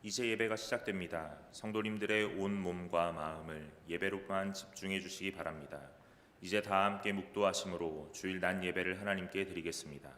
이제 예배가 시작됩니다. 성도님들의 온 몸과 마음을 예배로만 집중해 주시기 바랍니다. 이제 다 함께 묵도하심으로 주일 낮 예배를 하나님께 드리겠습니다.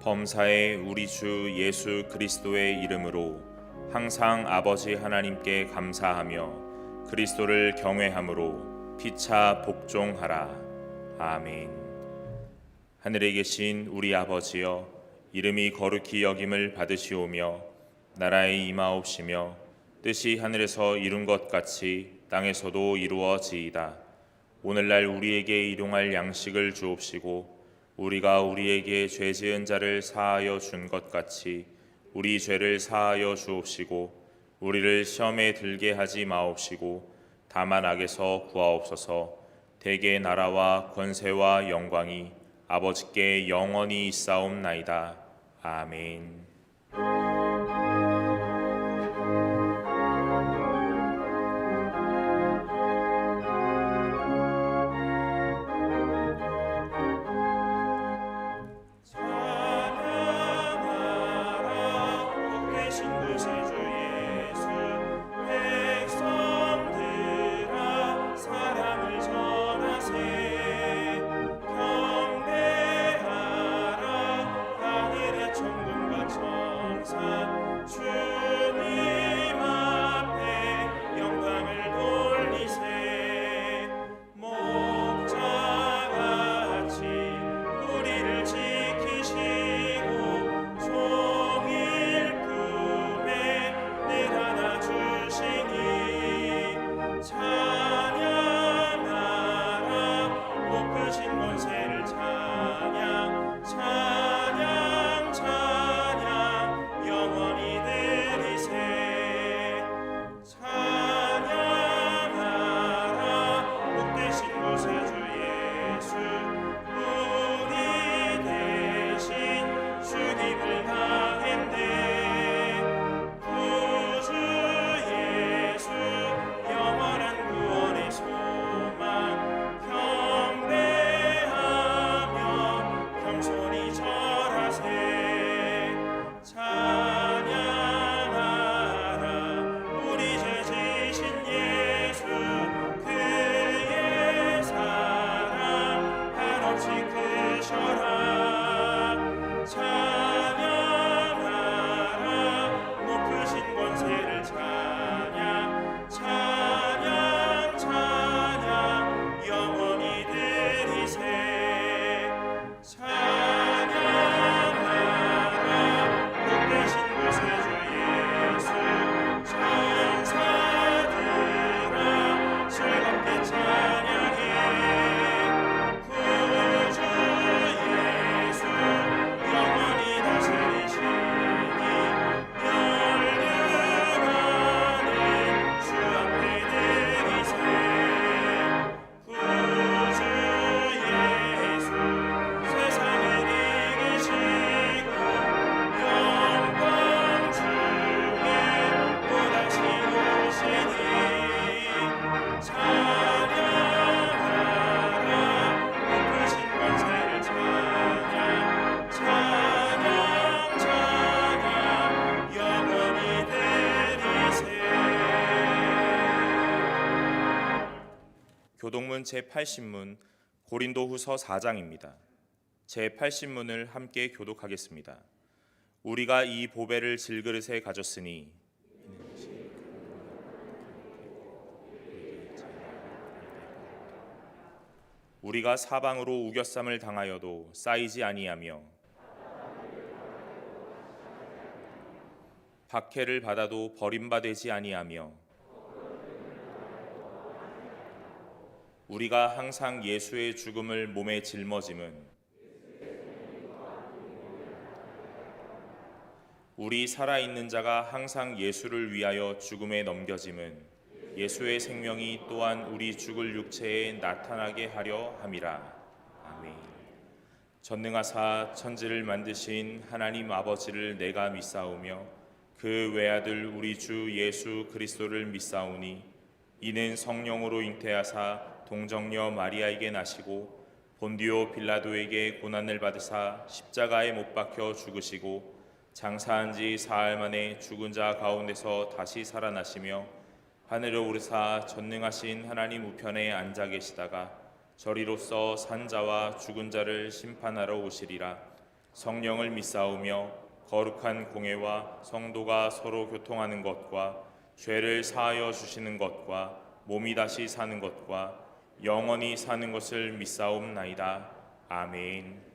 범사의 우리 주 예수 그리스도의 이름으로 항상 아버지 하나님께 감사하며 그리스도를 경외함으로 피차 복종하라. 아멘. 하늘에 계신 우리 아버지여, 이름이 거룩히 여김을 받으시오며 나라의 임하옵시며 뜻이 하늘에서 이룬 것 같이 땅에서도 이루어지이다. 오늘날 우리에게 일용할 양식을 주옵시고 우리가 우리에게 죄 지은 자를 사하여 준 것 같이 우리 죄를 사하여 주옵시고 우리를 시험에 들게 하지 마옵시고 다만 악에서 구하옵소서. 대개 나라와 권세와 영광이 아버지께 영원히 있사옵나이다. 아멘. 교독문 제80문 고린도후서 4장입니다. 제80문을 함께 교독하겠습니다. 우리가 이 보배를 질그릇에 가졌으니 우리가 사방으로 우겨쌈을 당하여도 쌓이지 아니하며 박해를 받아도 버림받지 아니하며 우리가 항상 예수의 죽음을 몸에 짊어짐은 우리 살아있는 자가 항상 예수를 위하여 죽음에 넘겨짐은 예수의 생명이 또한 우리 죽을 육체에 나타나게 하려 함이라. 아멘. 전능하사 천지를 만드신 하나님 아버지를 내가 믿사오며 그 외아들 우리 주 예수 그리스도를 믿사오니 이는 성령으로 잉태하사 동정녀 마리아에게 나시고 본디오 빌라도에게 고난을 받으사 십자가에 못 박혀 죽으시고 장사한 지 사흘 만에 죽은 자 가운데서 다시 살아나시며 하늘에 오르사 전능하신 하나님 우편에 앉아 계시다가 저리로서 산 자와 죽은 자를 심판하러 오시리라. 성령을 믿사오며 거룩한 공회와 성도가 서로 교통하는 것과 죄를 사하여 주시는 것과 몸이 다시 사는 것과 영원히 사는 것을 믿사옵나이다. 아멘.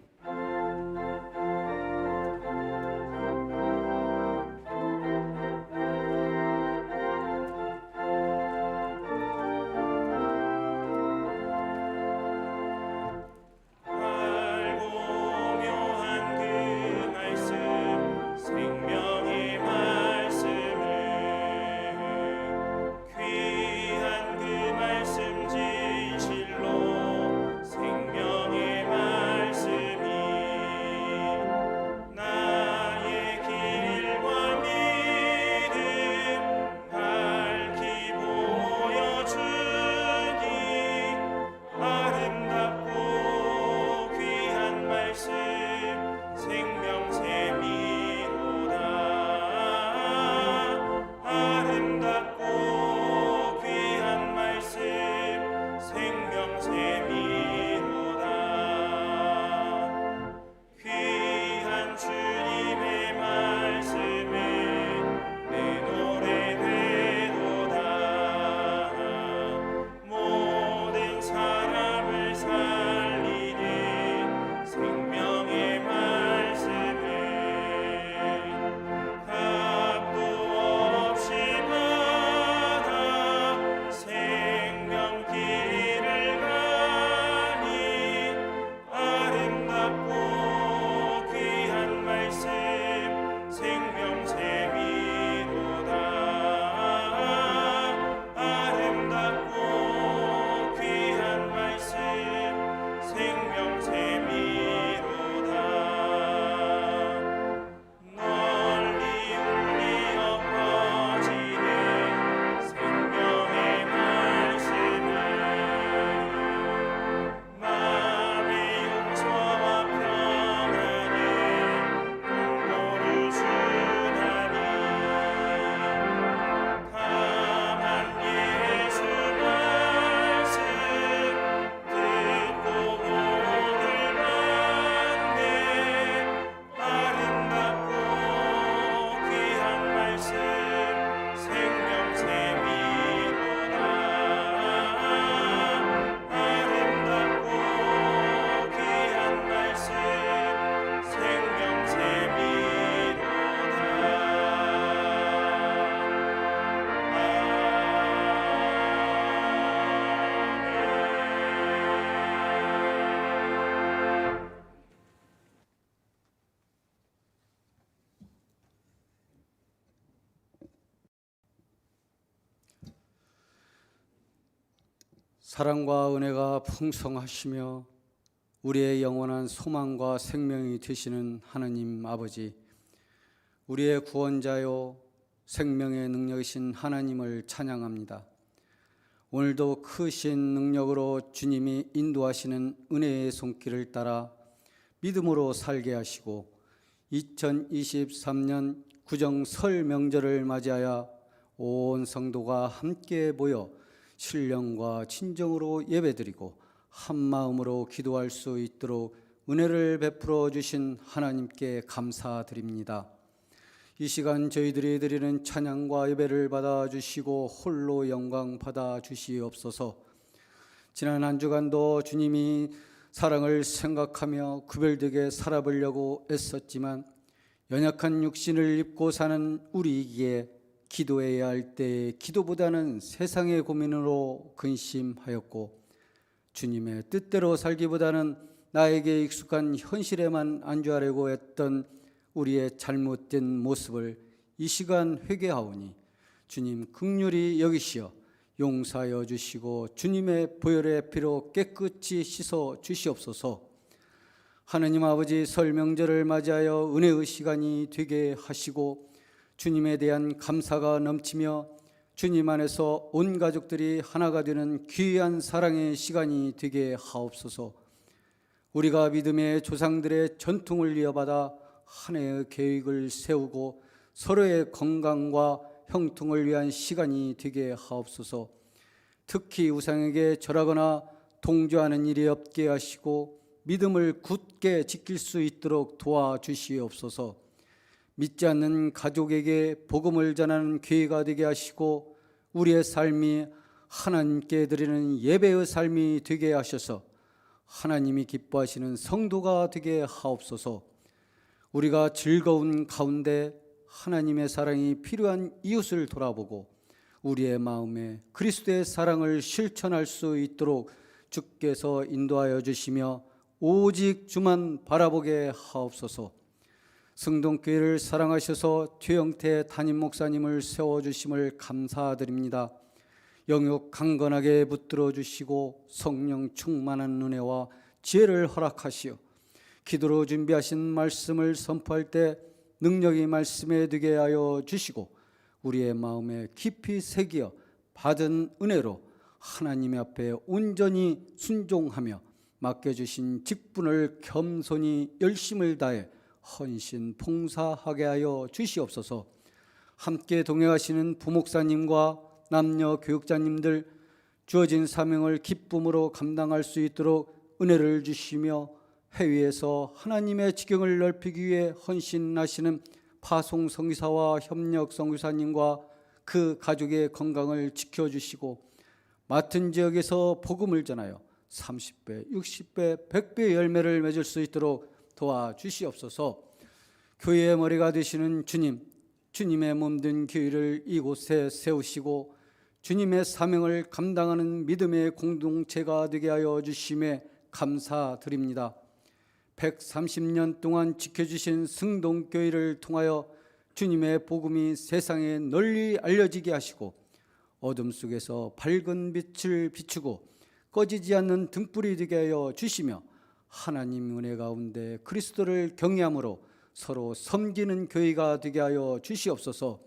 사랑과 은혜가 풍성하시며 우리의 영원한 소망과 생명이 되시는 하나님 아버지, 우리의 구원자요 생명의 능력이신 하나님을 찬양합니다. 오늘도 크신 능력으로 주님이 인도하시는 은혜의 손길을 따라 믿음으로 살게 하시고 2023년 구정 설 명절을 맞이하여 온 성도가 함께 모여 신령과 진정으로 예배드리고 한마음으로 기도할 수 있도록 은혜를 베풀어 주신 하나님께 감사드립니다. 이 시간 저희들이 드리는 찬양과 예배를 받아주시고 홀로 영광 받아주시옵소서. 지난 한 주간도 주님이 사랑을 생각하며 구별되게 살아보려고 애썼지만 연약한 육신을 입고 사는 우리이기에 기도해야 할 때에 기도보다는 세상의 고민으로 근심하였고 주님의 뜻대로 살기보다는 나에게 익숙한 현실에만 안주하려고 했던 우리의 잘못된 모습을 이 시간 회개하오니 주님 긍휼히 여기시어 용서하여 주시고 주님의 보혈의 피로 깨끗이 씻어 주시옵소서. 하느님 아버지, 설 명절을 맞이하여 은혜의 시간이 되게 하시고 주님에 대한 감사가 넘치며 주님 안에서 온 가족들이 하나가 되는 귀한 사랑의 시간이 되게 하옵소서. 우리가 믿음의 조상들의 전통을 이어받아 한 해의 계획을 세우고 서로의 건강과 형통을 위한 시간이 되게 하옵소서. 특히 우상에게 절하거나 동조하는 일이 없게 하시고 믿음을 굳게 지킬 수 있도록 도와주시옵소서. 믿지 않는 가족에게 복음을 전하는 기회가 되게 하시고 우리의 삶이 하나님께 드리는 예배의 삶이 되게 하셔서 하나님이 기뻐하시는 성도가 되게 하옵소서. 우리가 즐거운 가운데 하나님의 사랑이 필요한 이웃을 돌아보고 우리의 마음에 그리스도의 사랑을 실천할 수 있도록 주께서 인도하여 주시며 오직 주만 바라보게 하옵소서. 승동교회를 사랑하셔서 최영태 담임 목사님을 세워주심을 감사드립니다. 영육 강건하게 붙들어 주시고 성령 충만한 은혜와 지혜를 허락하시어 기도로 준비하신 말씀을 선포할 때 능력이 말씀에 되게 하여 주시고 우리의 마음에 깊이 새기어 받은 은혜로 하나님 앞에 온전히 순종하며 맡겨주신 직분을 겸손히 열심을 다해 헌신 봉사하게 하여 주시옵소서. 함께 동행하시는 부목사님과 남녀 교육자님들 주어진 사명을 기쁨으로 감당할 수 있도록 은혜를 주시며 해외에서 하나님의 지경을 넓히기 위해 헌신하시는 파송 선교사와 협력 선교사님과 그 가족의 건강을 지켜주시고 맡은 지역에서 복음을 전하여 30배, 60배, 100배의 열매를 맺을 수 있도록 도와주시옵소서. 교회의 머리가 되시는 주님, 주님의 몸된 교회를 이곳에 세우시고 주님의 사명을 감당하는 믿음의 공동체가 되게 하여 주심에 감사드립니다. 130년 동안 지켜주신 승동교회를 통하여 주님의 복음이 세상에 널리 알려지게 하시고 어둠 속에서 밝은 빛을 비추고 꺼지지 않는 등불이 되게 하여 주시며 하나님 은혜 가운데 그리스도를 경외함으로 서로 섬기는 교회가 되게 하여 주시옵소서.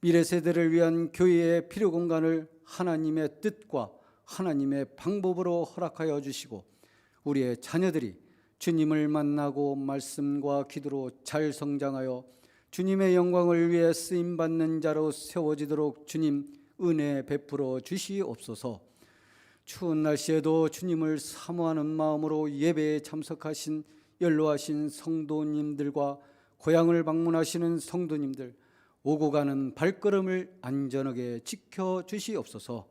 미래 세대를 위한 교회의 필요 공간을 하나님의 뜻과 하나님의 방법으로 허락하여 주시고 우리의 자녀들이 주님을 만나고 말씀과 기도로 잘 성장하여 주님의 영광을 위해 쓰임받는 자로 세워지도록 주님 은혜 베풀어 주시옵소서. 추운 날씨에도 주님을 사모하는 마음으로 예배에 참석하신 연로하신 성도님들과 고향을 방문하시는 성도님들 오고 가는 발걸음을 안전하게 지켜주시옵소서.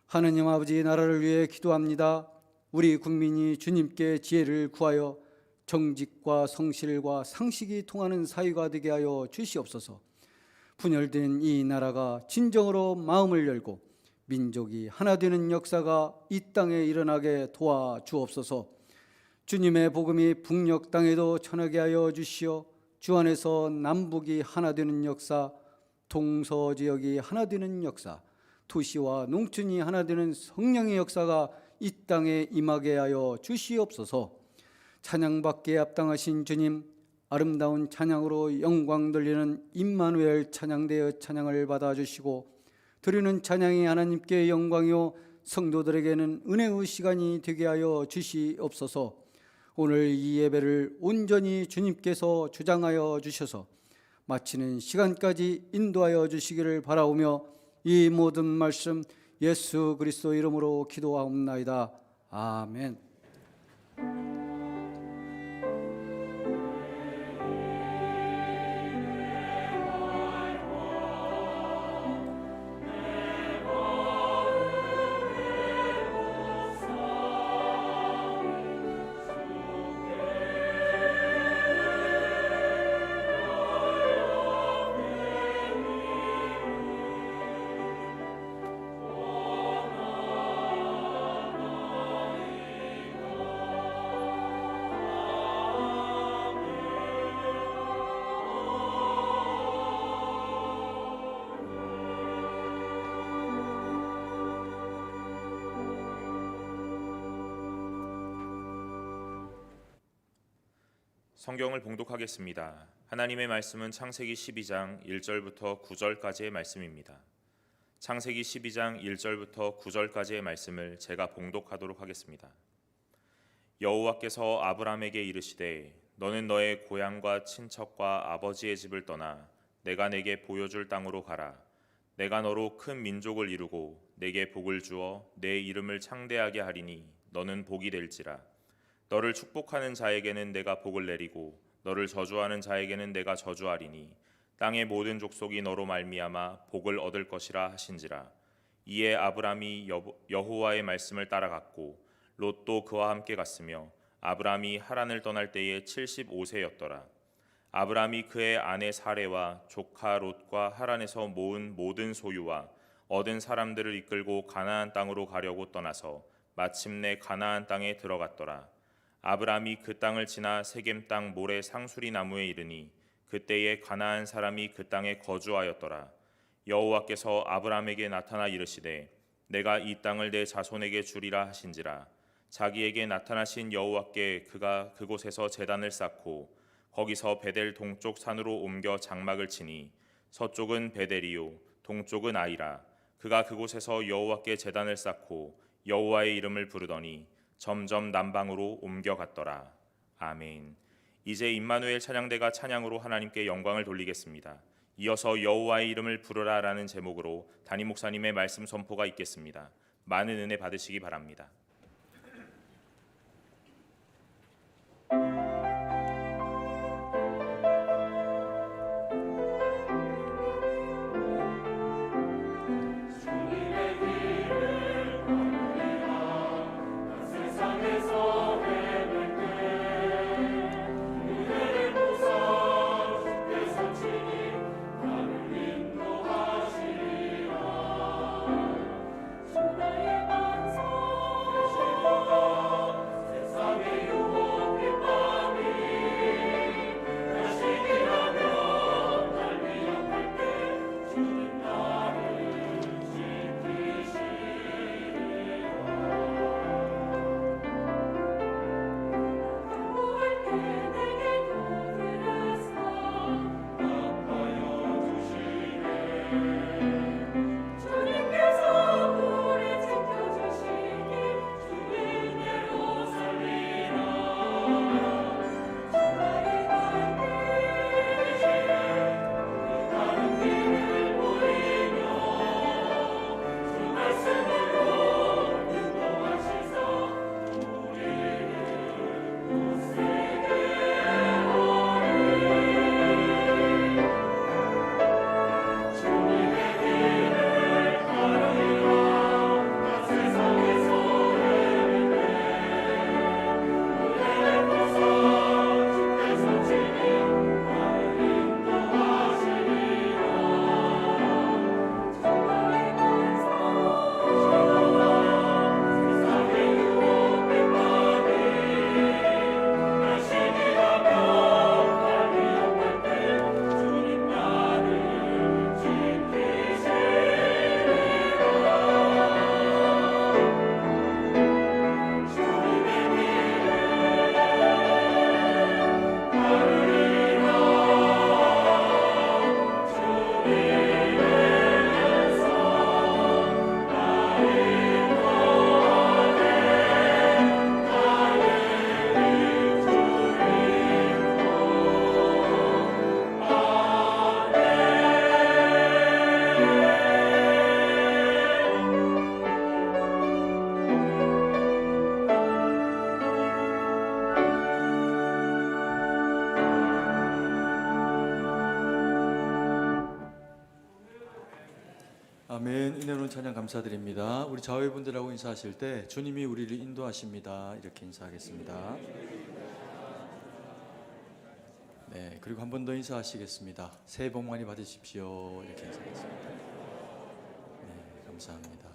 하느님 아버지, 나라를 위해 기도합니다. 우리 국민이 주님께 지혜를 구하여 정직과 성실과 상식이 통하는 사회가 되게 하여 주시옵소서. 분열된 이 나라가 진정으로 마음을 열고 민족이 하나 되는 역사가 이 땅에 일어나게 도와주옵소서. 주님의 복음이 북녘 땅에도 전하게 하여 주시어 주 안에서 남북이 하나 되는 역사, 동서지역이 하나 되는 역사, 도시와 농촌이 하나 되는 성령의 역사가 이 땅에 임하게 하여 주시옵소서. 찬양받기에 합당하신 주님, 아름다운 찬양으로 영광 돌리는 임마누엘 찬양대여 찬양을 받아주시고 드리는 찬양이 하나님께 영광이요 성도들에게는 은혜의 시간이 되게 하여 주시옵소서. 오늘 이 예배를 온전히 주님께서 주장하여 주셔서 마치는 시간까지 인도하여 주시기를 바라오며 이 모든 말씀 예수 그리스도 이름으로 기도하옵나이다. 아멘. 성경을 봉독하겠습니다. 하나님의 말씀은 창세기 12장 1절부터 9절까지의 말씀입니다. 창세기 12장 1절부터 9절까지의 말씀을 제가 봉독하도록 하겠습니다. 여호와께서 아브람에게 이르시되 너는 너의 고향과 친척과 아버지의 집을 떠나 내가 내게 보여줄 땅으로 가라. 내가 너로 큰 민족을 이루고 내게 복을 주어 내 이름을 창대하게 하리니 너는 복이 될지라. 너를 축복하는 자에게는 내가 복을 내리고 너를 저주하는 자에게는 내가 저주하리니 땅의 모든 족속이 너로 말미암아 복을 얻을 것이라 하신지라. 이에 아브람이 여호와의 말씀을 따라갔고 롯도 그와 함께 갔으며 아브람이 하란을 떠날 때에 75세였더라. 아브람이 그의 아내 사레와 조카 롯과 하란에서 모은 모든 소유와 얻은 사람들을 이끌고 가나안 땅으로 가려고 떠나서 마침내 가나안 땅에 들어갔더라. 아브람이 그 땅을 지나 세겜 땅 모래 상수리 나무에 이르니 그때에 가나안 사람이 그 땅에 거주하였더라. 여호와께서 아브람에게 나타나 이르시되 내가 이 땅을 내 자손에게 주리라 하신지라. 자기에게 나타나신 여호와께 그가 그곳에서 제단을 쌓고 거기서 베델 동쪽 산으로 옮겨 장막을 치니 서쪽은 베델이요 동쪽은 아이라. 그가 그곳에서 여호와께 제단을 쌓고 여호와의 이름을 부르더니 점점 남방으로 옮겨갔더라. 아멘. 이제 임마누엘 찬양대가 찬양으로 하나님께 영광을 돌리겠습니다. 이어서 여호와의 이름을 부르라라는 제목으로 담임 목사님의 말씀 선포가 있겠습니다. 많은 은혜 받으시기 바랍니다. 아멘. 은혜로운 찬양 감사드립니다. 우리 자회분들하고 인사하실 때 주님이 우리를 인도하십니다 이렇게 인사하겠습니다. 네, 그리고 한 번 더 인사하시겠습니다. 새해 복 많이 받으십시오 이렇게 인사하겠습니다. 네, 감사합니다.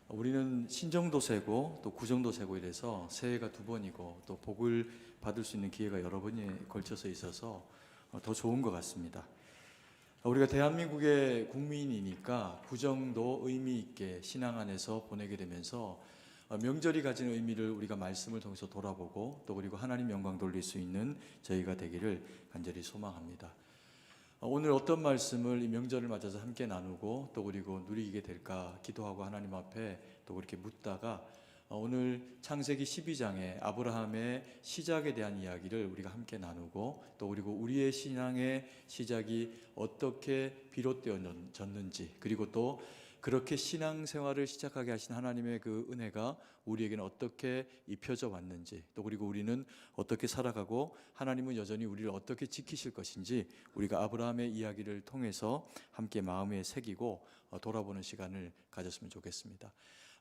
우리는 신정도세고 또 구정도세고 이래서 새해가 두 번이고 또 복을 받을 수 있는 기회가 여러 번에 걸쳐서 있어서 더 좋은 것 같습니다. 우리가 대한민국의 국민이니까 구정도 의미 있게 신앙 안에서 보내게 되면서 명절이 가지는 의미를 우리가 말씀을 통해서 돌아보고 또 그리고 하나님 영광 돌릴 수 있는 저희가 되기를 간절히 소망합니다. 오늘 어떤 말씀을 이 명절을 맞아서 함께 나누고 또 그리고 누리게 될까 기도하고 하나님 앞에 또 그렇게 묻다가 오늘 창세기 12장의 아브라함의 시작에 대한 이야기를 우리가 함께 나누고 또 그리고 우리의 신앙의 시작이 어떻게 비롯되어졌는지 그리고 또 그렇게 신앙생활을 시작하게 하신 하나님의 그 은혜가 우리에게는 어떻게 입혀져 왔는지 또 그리고 우리는 어떻게 살아가고 하나님은 여전히 우리를 어떻게 지키실 것인지 우리가 아브라함의 이야기를 통해서 함께 마음에 새기고 돌아보는 시간을 가졌으면 좋겠습니다.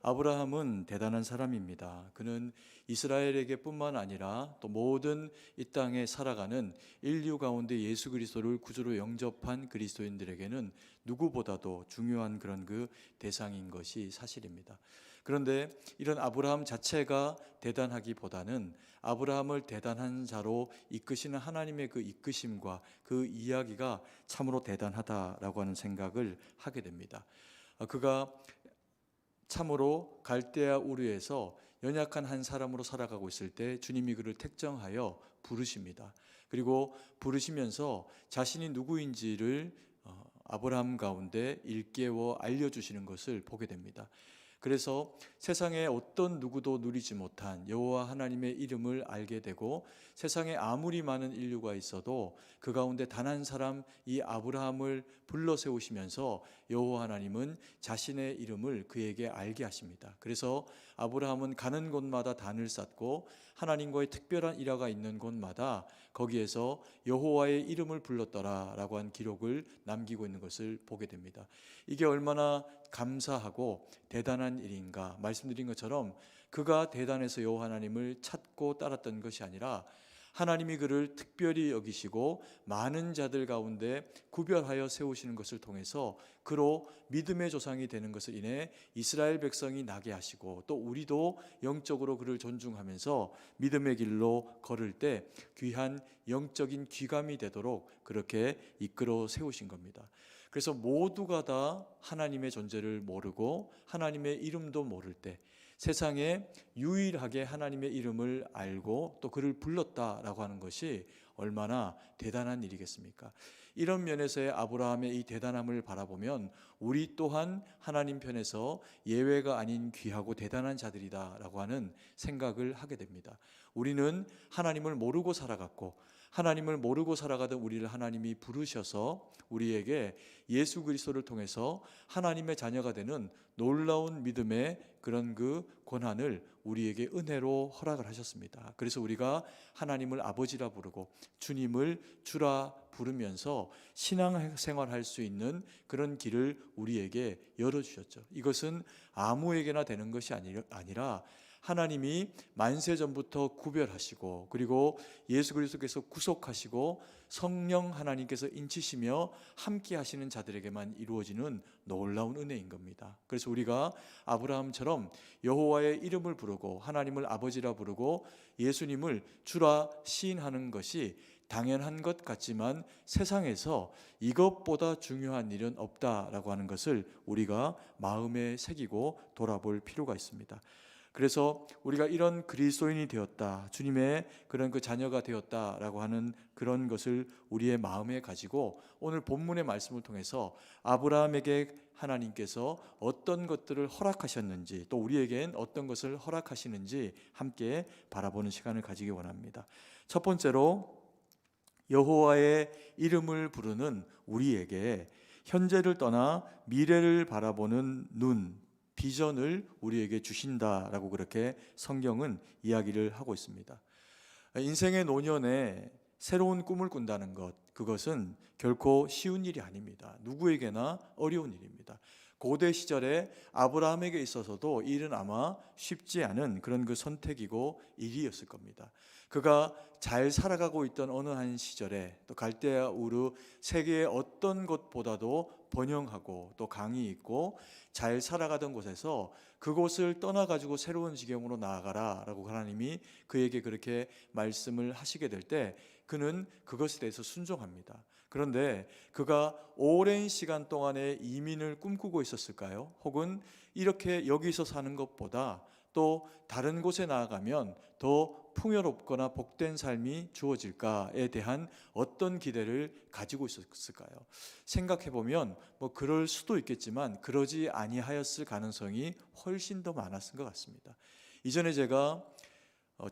아브라함은 대단한 사람입니다. 그는 이스라엘에게 뿐만 아니라 또 모든 이 땅에 살아가는 인류 가운데 예수 그리스도를 구주로 영접한 그리스도인들에게는 누구보다도 중요한 그런 그 대상인 것이 사실입니다. 그런데 이런 아브라함 자체가 대단하기보다는 아브라함을 대단한 자로 이끄시는 하나님의 그 이끄심과 그 이야기가 참으로 대단하다라고 하는 생각을 하게 됩니다. 그가 참으로 갈대아 우르에서 연약한 한 사람으로 살아가고 있을 때 주님이 그를 택정하여 부르십니다. 그리고 부르시면서 자신이 누구인지를 아브라함 가운데 일깨워 알려주시는 것을 보게 됩니다. 그래서 세상에 어떤 누구도 누리지 못한 여호와 하나님의 이름을 알게 되고 세상에 아무리 많은 인류가 있어도 그 가운데 단 한 사람 이 아브라함을 불러 세우시면서 여호와 하나님은 자신의 이름을 그에게 알게 하십니다. 그래서 아브라함은 가는 곳마다 단을 쌓고 하나님과의 특별한 일화가 있는 곳마다 거기에서 여호와의 이름을 불렀더라라고 한 기록을 남기고 있는 것을 보게 됩니다. 이게 얼마나 감사하고 대단한 일인가. 말씀드린 것처럼 그가 대단해서 여호와 하나님을 찾고 따랐던 것이 아니라 하나님이 그를 특별히 여기시고 많은 자들 가운데 구별하여 세우시는 것을 통해서 그로 믿음의 조상이 되는 것을 인해 이스라엘 백성이 나게 하시고 또 우리도 영적으로 그를 존중하면서 믿음의 길로 걸을 때 귀한 영적인 귀감이 되도록 그렇게 이끌어 세우신 겁니다. 그래서 모두가 다 하나님의 존재를 모르고 하나님의 이름도 모를 때 세상에 유일하게 하나님의 이름을 알고 또 그를 불렀다라고 하는 것이 얼마나 대단한 일이겠습니까? 이런 면에서의 아브라함의 이 대단함을 바라보면 우리 또한 하나님 편에서 예외가 아닌 귀하고 대단한 자들이다라고 하는 생각을 하게 됩니다. 우리는 하나님을 모르고 살아갔고 하나님을 모르고 살아가던 우리를 하나님이 부르셔서 우리에게 예수 그리스도를 통해서 하나님의 자녀가 되는 놀라운 믿음의 그런 그 권한을 우리에게 은혜로 허락을 하셨습니다. 그래서 우리가 하나님을 아버지라 부르고 주님을 주라 부르면서 신앙생활할 수 있는 그런 길을 우리에게 열어주셨죠. 이것은 아무에게나 되는 것이 아니라 하나님이 만세 전부터 구별하시고 그리고 예수 그리스도께서 구속하시고 성령 하나님께서 인치시며 함께 하시는 자들에게만 이루어지는 놀라운 은혜인 겁니다. 그래서 우리가 아브라함처럼 여호와의 이름을 부르고 하나님을 아버지라 부르고 예수님을 주라 시인하는 것이 당연한 것 같지만 세상에서 이것보다 중요한 일은 없다라고 하는 것을 우리가 마음에 새기고 돌아볼 필요가 있습니다. 그래서 우리가 이런 그리스도인이 되었다, 주님의 그런 그 자녀가 되었다라고 하는 그런 것을 우리의 마음에 가지고 오늘 본문의 말씀을 통해서 아브라함에게 하나님께서 어떤 것들을 허락하셨는지 또 우리에겐 어떤 것을 허락하시는지 함께 바라보는 시간을 가지기 원합니다. 첫 번째로 여호와의 이름을 부르는 우리에게 현재를 떠나 미래를 바라보는 눈, 비전을 우리에게 주신다라고 그렇게 성경은 이야기를 하고 있습니다. 인생의 노년에 새로운 꿈을 꾼다는 것, 그것은 결코 쉬운 일이 아닙니다. 누구에게나 어려운 일입니다. 고대 시절에 아브라함에게 있어서도 이 일은 아마 쉽지 않은 그런 그 선택이고 일이었을 겁니다. 그가 잘 살아가고 있던 어느 한 시절에 또 갈대아 우르 세계의 어떤 곳보다도 번영하고 또 강이 있고 잘 살아가던 곳에서 그곳을 떠나가지고 새로운 지경으로 나아가라라고 하나님이 그에게 그렇게 말씀을 하시게 될 때 그는 그것에 대해서 순종합니다. 그런데 그가 오랜 시간 동안에 이민을 꿈꾸고 있었을까요? 혹은 이렇게 여기서 사는 것보다 또 다른 곳에 나아가면 더 풍요롭거나 복된 삶이 주어질까에 대한 어떤 기대를 가지고 있었을까요? 생각해 보면 뭐 그럴 수도 있겠지만 그러지 아니하였을 가능성이 훨씬 더 많았을 것 같습니다. 이전에 제가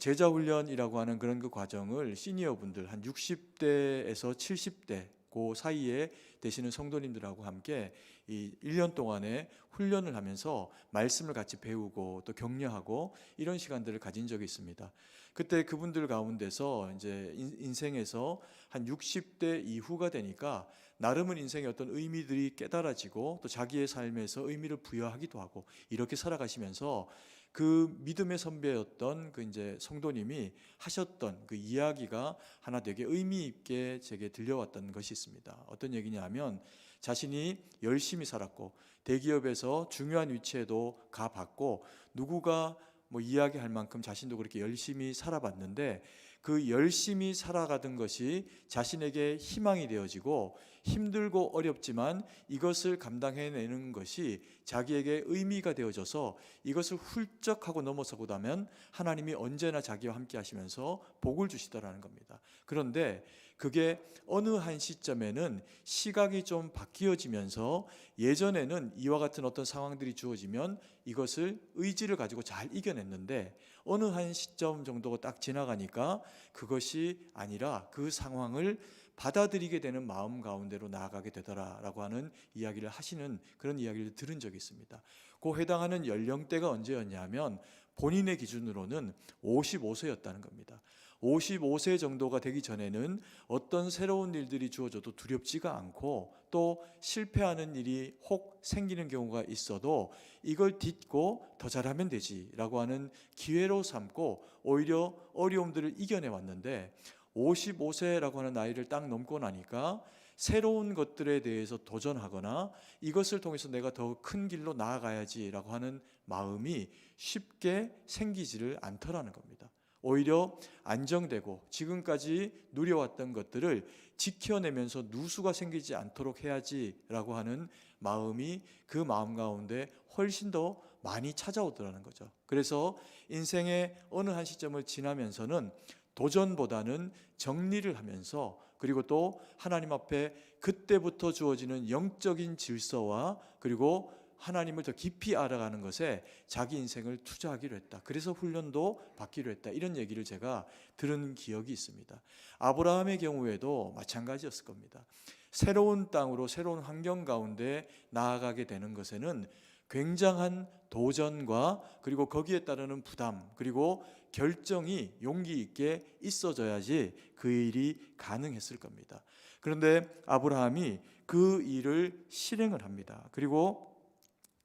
제자훈련이라고 하는 그런 그 과정을 시니어분들 한 60대에서 70대 그 사이에 되시는 성도님들하고 함께 이 1년 동안의 훈련을 하면서 말씀을 같이 배우고 또 격려하고 이런 시간들을 가진 적이 있습니다. 그때 그분들 가운데서 이제 인생에서 한 60대 이후가 되니까 나름은 인생의 어떤 의미들이 깨달아지고 또 자기의 삶에서 의미를 부여하기도 하고 이렇게 살아가시면서 그 믿음의 선배였던 그 이제 성도님이 하셨던 그 이야기가 하나 되게 의미 있게 제게 들려왔던 것이 있습니다. 어떤 얘기냐면 자신이 열심히 살았고 대기업에서 중요한 위치에도 가봤고 누구가 뭐 이야기할 만큼 자신도 그렇게 열심히 살아봤는데 그 열심히 살아가던 것이 자신에게 희망이 되어지고 힘들고 어렵지만 이것을 감당해내는 것이 자기에게 의미가 되어져서 이것을 훌쩍 하고 넘어서고 나면 하나님이 언제나 자기와 함께 하시면서 복을 주시더라는 겁니다. 그런데 그게 어느 한 시점에는 시각이 좀 바뀌어지면서 예전에는 이와 같은 어떤 상황들이 주어지면 이것을 의지를 가지고 잘 이겨냈는데 어느 한 시점 정도가 딱 지나가니까 그것이 아니라 그 상황을 받아들이게 되는 마음 가운데로 나아가게 되더라라고 하는 이야기를 하시는 그런 이야기를 들은 적이 있습니다. 그 해당하는 연령대가 언제였냐면 본인의 기준으로는 55세였다는 겁니다. 55세 정도가 되기 전에는 어떤 새로운 일들이 주어져도 두렵지가 않고 또 실패하는 일이 혹 생기는 경우가 있어도 이걸 딛고 더 잘하면 되지라고 하는 기회로 삼고 오히려 어려움들을 이겨내 왔는데 55세라고 하는 나이를 딱 넘고 나니까 새로운 것들에 대해서 도전하거나 이것을 통해서 내가 더 큰 길로 나아가야지라고 하는 마음이 쉽게 생기지를 않더라는 겁니다. 오히려 안정되고 지금까지 누려왔던 것들을 지켜내면서 누수가 생기지 않도록 해야지라고 하는 마음이 그 마음 가운데 훨씬 더 많이 찾아오더라는 거죠. 그래서 인생의 어느 한 시점을 지나면서는 도전보다는 정리를 하면서 그리고 또 하나님 앞에 그때부터 주어지는 영적인 질서와 그리고 하나님을 더 깊이 알아가는 것에 자기 인생을 투자하기로 했다. 그래서 훈련도 받기로 했다. 이런 얘기를 제가 들은 기억이 있습니다. 아브라함의 경우에도 마찬가지였을 겁니다. 새로운 땅으로 새로운 환경 가운데 나아가게 되는 것에는 굉장한 도전과 그리고 거기에 따르는 부담 그리고 결정이 용기 있게 있어져야지 그 일이 가능했을 겁니다. 그런데 아브라함이 그 일을 실행을 합니다. 그리고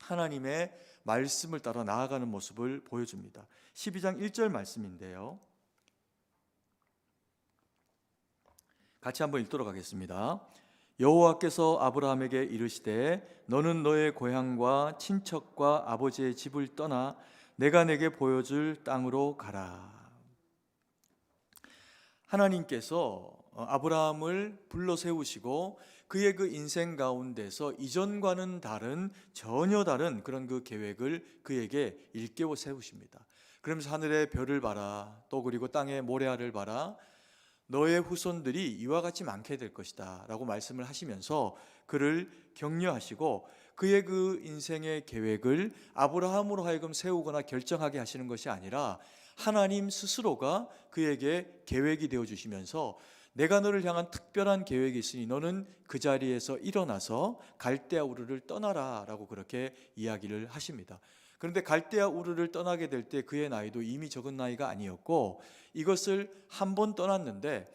하나님의 말씀을 따라 나아가는 모습을 보여줍니다. 12장 1절 말씀인데요. 같이 한번 읽도록 하겠습니다. 여호와께서 아브라함에게 이르시되 너는 너의 고향과 친척과 아버지의 집을 떠나 내가 내게 보여줄 땅으로 가라. 하나님께서 아브라함을 불러 세우시고 그의 그 인생 가운데서 이전과는 다른 전혀 다른 그런 그 계획을 그에게 일깨워 세우십니다. 그러면서 하늘의 별을 봐라 또 그리고 땅의 모래알을 봐라 너의 후손들이 이와 같이 많게 될 것이다 라고 말씀을 하시면서 그를 격려하시고 그의 그 인생의 계획을 아브라함으로 하여금 세우거나 결정하게 하시는 것이 아니라 하나님 스스로가 그에게 계획이 되어주시면서 내가 너를 향한 특별한 계획이 있으니 너는 그 자리에서 일어나서 갈대아 우르를 떠나라 라고 그렇게 이야기를 하십니다. 그런데 갈대아 우르를 떠나게 될 때 그의 나이도 이미 적은 나이가 아니었고 이것을 한 번 떠났는데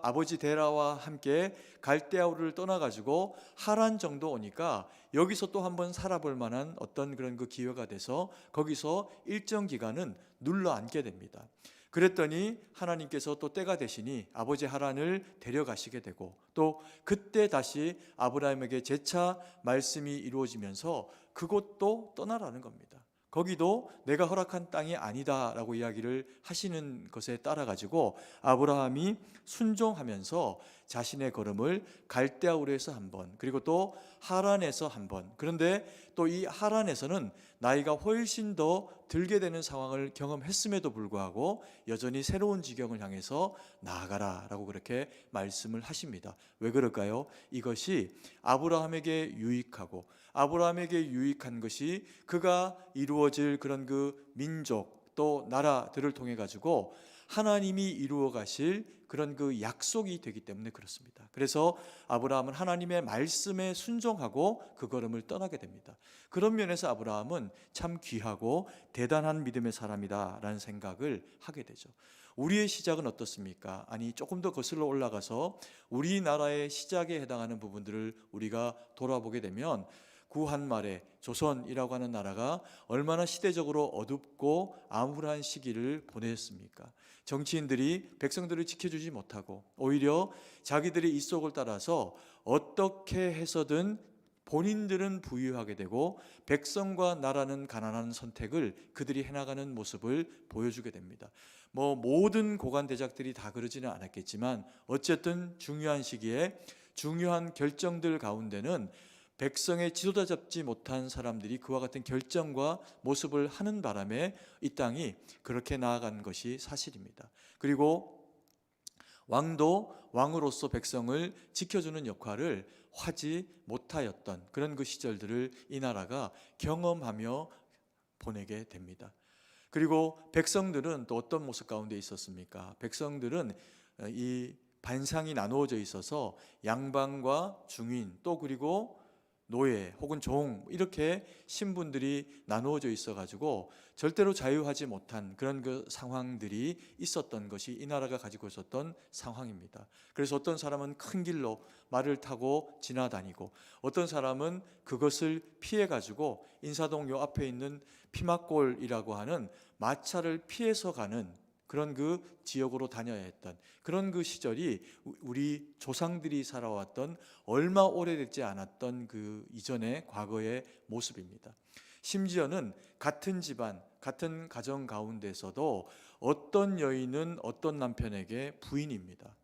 아버지 데라와 함께 갈대아 우르를 떠나가지고 하란 정도 오니까 여기서 또 한 번 살아볼 만한 어떤 그런 그 기회가 돼서 거기서 일정 기간은 눌러 앉게 됩니다. 그랬더니 하나님께서 또 때가 되시니 아버지 하란을 데려가시게 되고 또 그때 다시 아브라함에게 재차 말씀이 이루어지면서 그곳도 떠나라는 겁니다. 거기도 내가 허락한 땅이 아니다라고 이야기를 하시는 것에 따라 가지고 아브라함이 순종하면서 자신의 걸음을 갈대아 우르에서 한 번, 그리고 또 하란에서 한 번, 그런데 또 또 이 하란에서는 나이가 훨씬 더 들게 되는 상황을 경험했음에도 불구하고 여전히 새로운 지경을 향해서 나아가라라고 그렇게 말씀을 하십니다. 왜 그럴까요? 이것이 아브라함에게 유익하고 아브라함에게 유익한 것이 그가 이루어질 그런 그 민족 또 나라들을 통해 가지고 하나님이 이루어 가실 그런 그 약속이 되기 때문에 그렇습니다. 그래서 아브라함은 하나님의 말씀에 순종하고 그 걸음을 떠나게 됩니다. 그런 면에서 아브라함은 참 귀하고 대단한 믿음의 사람이다라는 생각을 하게 되죠. 우리의 시작은 어떻습니까? 아니, 조금 더 거슬러 올라가서 우리나라의 시작에 해당하는 부분들을 우리가 돌아보게 되면 구한말에 조선이라고 하는 나라가 얼마나 시대적으로 어둡고 암울한 시기를 보냈습니까? 정치인들이 백성들을 지켜주지 못하고 오히려 자기들의 입속을 따라서 어떻게 해서든 본인들은 부유하게 되고 백성과 나라는 가난한 선택을 그들이 해나가는 모습을 보여주게 됩니다. 모든 고관 대작들이 다 그러지는 않았겠지만 어쨌든 중요한 시기에 중요한 결정들 가운데는 백성의 지도자 잡지 못한 사람들이 그와 같은 결정과 모습을 하는 바람에 이 땅이 그렇게 나아간 것이 사실입니다. 그리고 왕도 왕으로서 백성을 지켜주는 역할을 하지 못하였던 그런 그 시절들을 이 나라가 경험하며 보내게 됩니다. 그리고 백성들은 또 어떤 모습 가운데 있었습니까? 백성들은 이 반상이 나누어져 있어서 양반과 중인 또 그리고 노예 혹은 종 이렇게 신분들이 나누어져 있어가지고 절대로 자유하지 못한 그런 그 상황들이 있었던 것이 이 나라가 가지고 있었던 상황입니다. 그래서 어떤 사람은 큰 길로 말을 타고 지나다니고 어떤 사람은 그것을 피해가지고 인사동 요 앞에 있는 피막골이라고 하는 마차를 피해서 가는 그런 그 지역으로 다녀야 했던 그런 그 시절이 우리 조상들이 살아왔던 얼마 오래되지 않았던 그 이전의 과거의 모습입니다. 심지어는 같은 집안, 같은 가정 가운데서도 어떤 여인은 어떤 남편에게 부인입니다.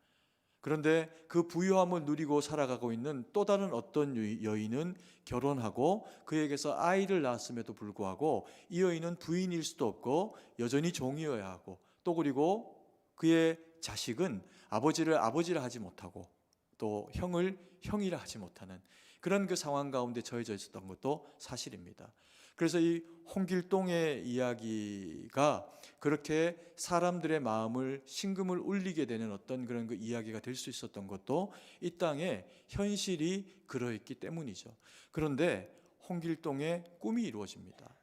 그런데 그 부유함을 누리고 살아가고 있는 또 다른 어떤 여인은 결혼하고 그에게서 아이를 낳았음에도 불구하고 이 여인은 부인일 수도 없고 여전히 종이어야 하고 또 그리고 그의 자식은 아버지를 아버지라 하지 못하고 또 형을 형이라 하지 못하는 그런 그 상황 가운데 처해져 있었던 것도 사실입니다. 그래서 이 홍길동의 이야기가 그렇게 사람들의 마음을 심금을 울리게 되는 어떤 그런 그 이야기가 될 수 있었던 것도 이 땅의 현실이 그러했기 때문이죠. 그런데 홍길동의 꿈이 이루어집니다.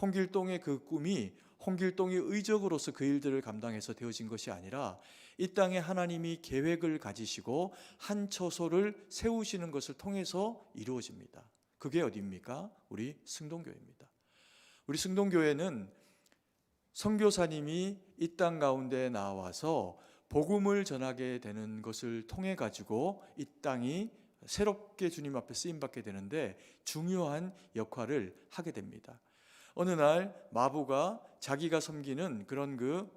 홍길동의 그 꿈이 홍길동이 의적으로서 그 일들을 감당해서 되어진 것이 아니라 이 땅에 하나님이 계획을 가지시고 한 처소를 세우시는 것을 통해서 이루어집니다. 그게 어디입니까? 우리 승동교회입니다. 우리 승동교회는 선교사님이 이 땅 가운데 나와서 복음을 전하게 되는 것을 통해 가지고 이 땅이 새롭게 주님 앞에 쓰임받게 되는데 중요한 역할을 하게 됩니다. 어느 날 마부가 자기가 섬기는 그런 그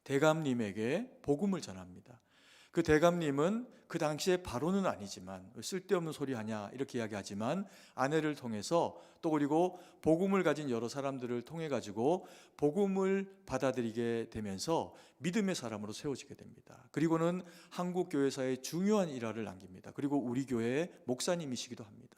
대감님에게 복음을 전합니다. 그 대감님은 그 당시에 바로는 아니지만 쓸데없는 소리 하냐 이렇게 이야기하지만 아내를 통해서 또 그리고 복음을 가진 여러 사람들을 통해 가지고 복음을 받아들이게 되면서 믿음의 사람으로 세워지게 됩니다. 그리고는 한국 교회사에 중요한 일화를 남깁니다. 그리고 우리 교회의 목사님이시기도 합니다.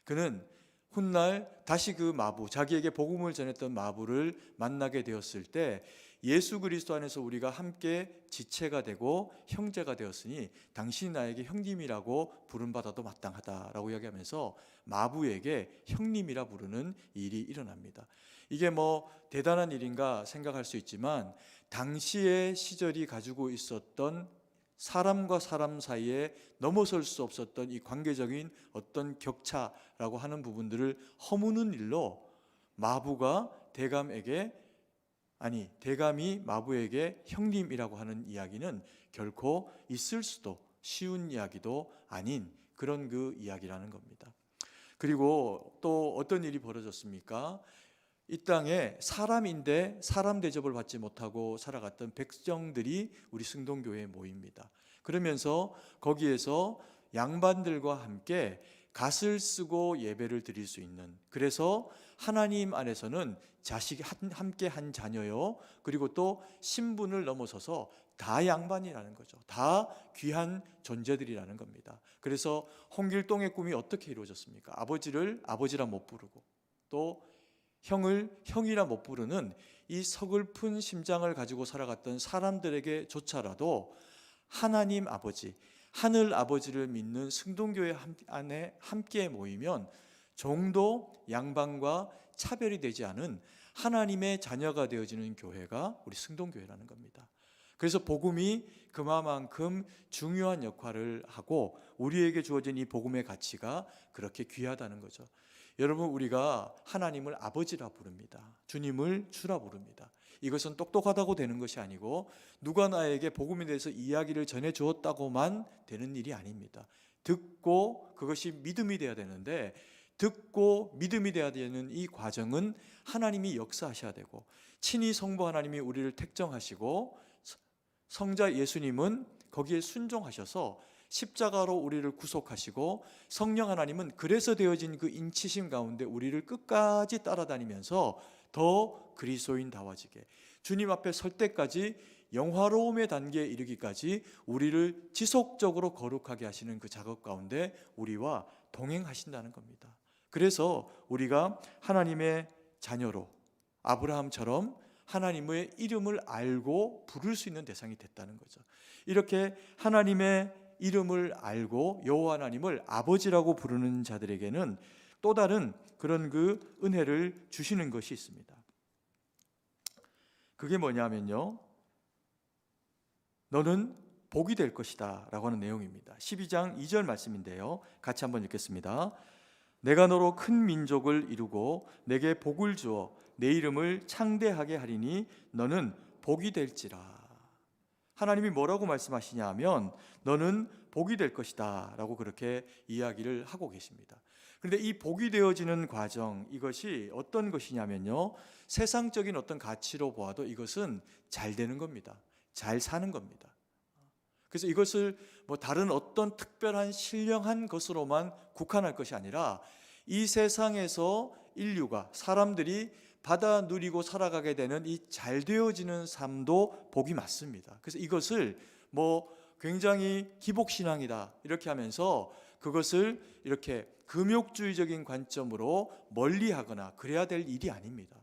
그는 훗날 다시 그 마부, 자기에게 복음을 전했던 마부를 만나게 되었을 때 예수 그리스도 안에서 우리가 함께 지체가 되고 형제가 되었으니 당신이 나에게 형님이라고 부름받아도 마땅하다라고 이야기하면서 마부에게 형님이라 부르는 일이 일어납니다. 이게 대단한 일인가 생각할 수 있지만 당시의 시절이 가지고 있었던 사람과 사람 사이에 넘어설 수 없었던 이 관계적인 어떤 격차라고 하는 부분들을 허무는 일로 마부가 대감이 마부에게 형님이라고 하는 이야기는 결코 있을 수도 쉬운 이야기도 아닌 그런 그 이야기라는 겁니다. 그리고 또 어떤 일이 벌어졌습니까? 이 땅에 사람인데 사람 대접을 받지 못하고 살아갔던 백성들이 우리 승동교회에 모입니다. 그러면서 거기에서 양반들과 함께 갓을 쓰고 예배를 드릴 수 있는, 그래서 하나님 안에서는 자식이 함께 한 자녀요, 그리고 또 신분을 넘어서서 다 양반이라는 거죠. 다 귀한 존재들이라는 겁니다. 그래서 홍길동의 꿈이 어떻게 이루어졌습니까? 아버지를 아버지라 못 부르고 또 형을 형이라 못 부르는 이 서글픈 심장을 가지고 살아갔던 사람들에게조차라도 하나님 아버지, 하늘 아버지를 믿는 승동교회 안에 함께 모이면 종도 양반과 차별이 되지 않은 하나님의 자녀가 되어지는 교회가 우리 승동교회라는 겁니다. 그래서 복음이 그만큼 중요한 역할을 하고 우리에게 주어진 이 복음의 가치가 그렇게 귀하다는 거죠. 여러분, 우리가 하나님을 아버지라 부릅니다. 주님을 주라 부릅니다. 이것은 똑똑하다고 되는 것이 아니고 누가 나에게 복음에 대해서 이야기를 전해 주었다고만 되는 일이 아닙니다. 듣고 그것이 믿음이 돼야 되는데, 듣고 믿음이 돼야 되는 이 과정은 하나님이 역사하셔야 되고, 친히 성부 하나님이 우리를 택정하시고 성자 예수님은 거기에 순종하셔서 십자가로 우리를 구속하시고, 성령 하나님은 그래서 되어진 그 인치심 가운데 우리를 끝까지 따라다니면서 더 그리스도인다워지게, 주님 앞에 설 때까지 영화로움의 단계에 이르기까지 우리를 지속적으로 거룩하게 하시는 그 작업 가운데 우리와 동행하신다는 겁니다. 그래서 우리가 하나님의 자녀로 아브라함처럼 하나님의 이름을 알고 부를 수 있는 대상이 됐다는 거죠. 이렇게 하나님의 이름을 알고 여호와 하나님을 아버지라고 부르는 자들에게는 또 다른 그런 그 은혜를 주시는 것이 있습니다. 그게 뭐냐면요, 너는 복이 될 것이다 라고 하는 내용입니다. 12장 2절 말씀인데요, 같이 한번 읽겠습니다. 내가 너로 큰 민족을 이루고 내게 복을 주어 내 이름을 창대하게 하리니 너는 복이 될지라. 하나님이 뭐라고 말씀하시냐 하면 너는 복이 될 것이다 라고 그렇게 이야기를 하고 계십니다. 그런데 이 복이 되어지는 과정, 이것이 어떤 것이냐면요, 세상적인 어떤 가치로 보아도 이것은 잘 되는 겁니다. 잘 사는 겁니다. 그래서 이것을 뭐 다른 어떤 특별한 신령한 것으로만 국한할 것이 아니라 이 세상에서 인류가, 사람들이 받아 누리고 살아가게 되는 이 잘 되어지는 삶도 복이 맞습니다. 그래서 이것을 뭐 굉장히 기복신앙이다 이렇게 하면서 그것을 이렇게 금욕주의적인 관점으로 멀리하거나 그래야 될 일이 아닙니다.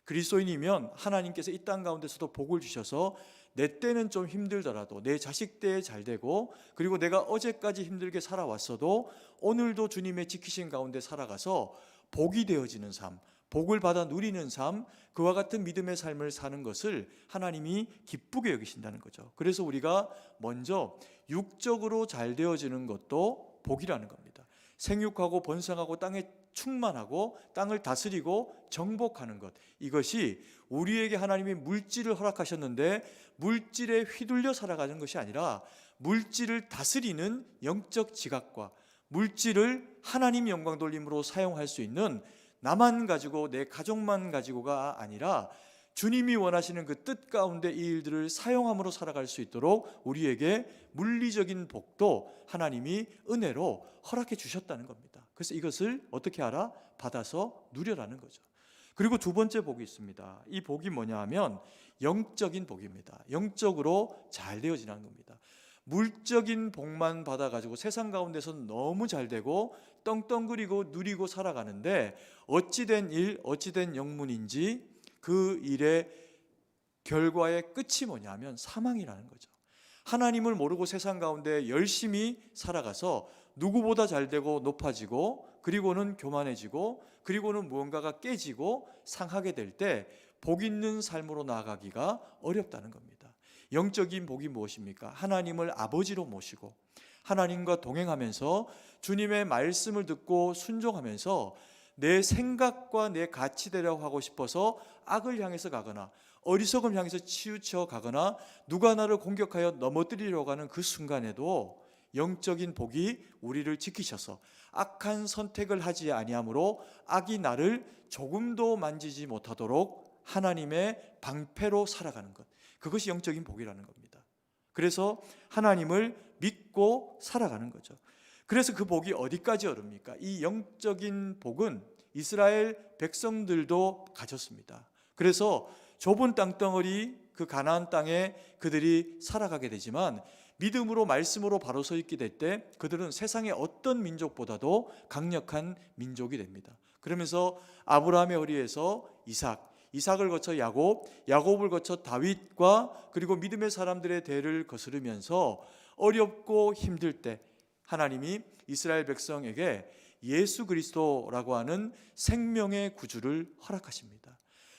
그리스도인이면 하나님께서 이 땅 가운데서도 복을 주셔서 내 때는 좀 힘들더라도 내 자식 때에 잘 되고, 그리고 내가 어제까지 힘들게 살아왔어도 오늘도 주님의 지키신 가운데 살아가서 복이 되어지는 삶, 복을 받아 누리는 삶, 그와 같은 믿음의 삶을 사는 것을 하나님이 기쁘게 여기신다는 거죠. 그래서 우리가 먼저 육적으로 잘 되어지는 것도 복이라는 겁니다. 생육하고 번성하고 땅에 충만하고 땅을 다스리고 정복하는 것, 이것이 우리에게 하나님이 물질을 허락하셨는데 물질에 휘둘려 살아가는 것이 아니라 물질을 다스리는 영적 지각과 물질을 하나님 영광 돌림으로 사용할 수 있는, 나만 가지고 내 가족만 가지고가 아니라 주님이 원하시는 그 뜻 가운데 이 일들을 사용함으로 살아갈 수 있도록 우리에게 물리적인 복도 하나님이 은혜로 허락해 주셨다는 겁니다. 그래서 이것을 어떻게 알아? 받아서 누려라는 거죠. 그리고 두 번째 복이 있습니다. 이 복이 뭐냐 하면 영적인 복입니다. 영적으로 잘 되어지는 겁니다. 물적인 복만 받아가지고 세상 가운데서 너무 잘 되고 떵떵거리고 누리고 살아가는데 어찌된 일, 어찌된 영문인지 그 일의 결과의 끝이 뭐냐면 사망이라는 거죠. 하나님을 모르고 세상 가운데 열심히 살아가서 누구보다 잘 되고 높아지고, 그리고는 교만해지고, 그리고는 무언가가 깨지고 상하게 될 때 복 있는 삶으로 나아가기가 어렵다는 겁니다. 영적인 복이 무엇입니까? 하나님을 아버지로 모시고 하나님과 동행하면서 주님의 말씀을 듣고 순종하면서 내 생각과 내 가치대로 하고 싶어서 악을 향해서 가거나 어리석음 향해서 치우쳐 가거나 누가 나를 공격하여 넘어뜨리려고 하는 그 순간에도 영적인 복이 우리를 지키셔서 악한 선택을 하지 아니하므로 악이 나를 조금도 만지지 못하도록 하나님의 방패로 살아가는 것, 그것이 영적인 복이라는 겁니다. 그래서 하나님을 믿고 살아가는 거죠. 그래서 그 복이 어디까지 오릅니까? 이 영적인 복은 이스라엘 백성들도 가졌습니다. 그래서 좁은 땅덩어리 그 가나안 땅에 그들이 살아가게 되지만 믿음으로 말씀으로 바로 서 있게 될 때 그들은 세상의 어떤 민족보다도 강력한 민족이 됩니다. 그러면서 아브라함의 허리에서 이삭을 거쳐 야곱을 거쳐 다윗과 그리고 믿음의 사람들의 대를 거스르면서 어렵고 힘들 때 하나님이 이스라엘 백성에게 예수 그리스도라고 하는 생명의 구주를 허락하십니다.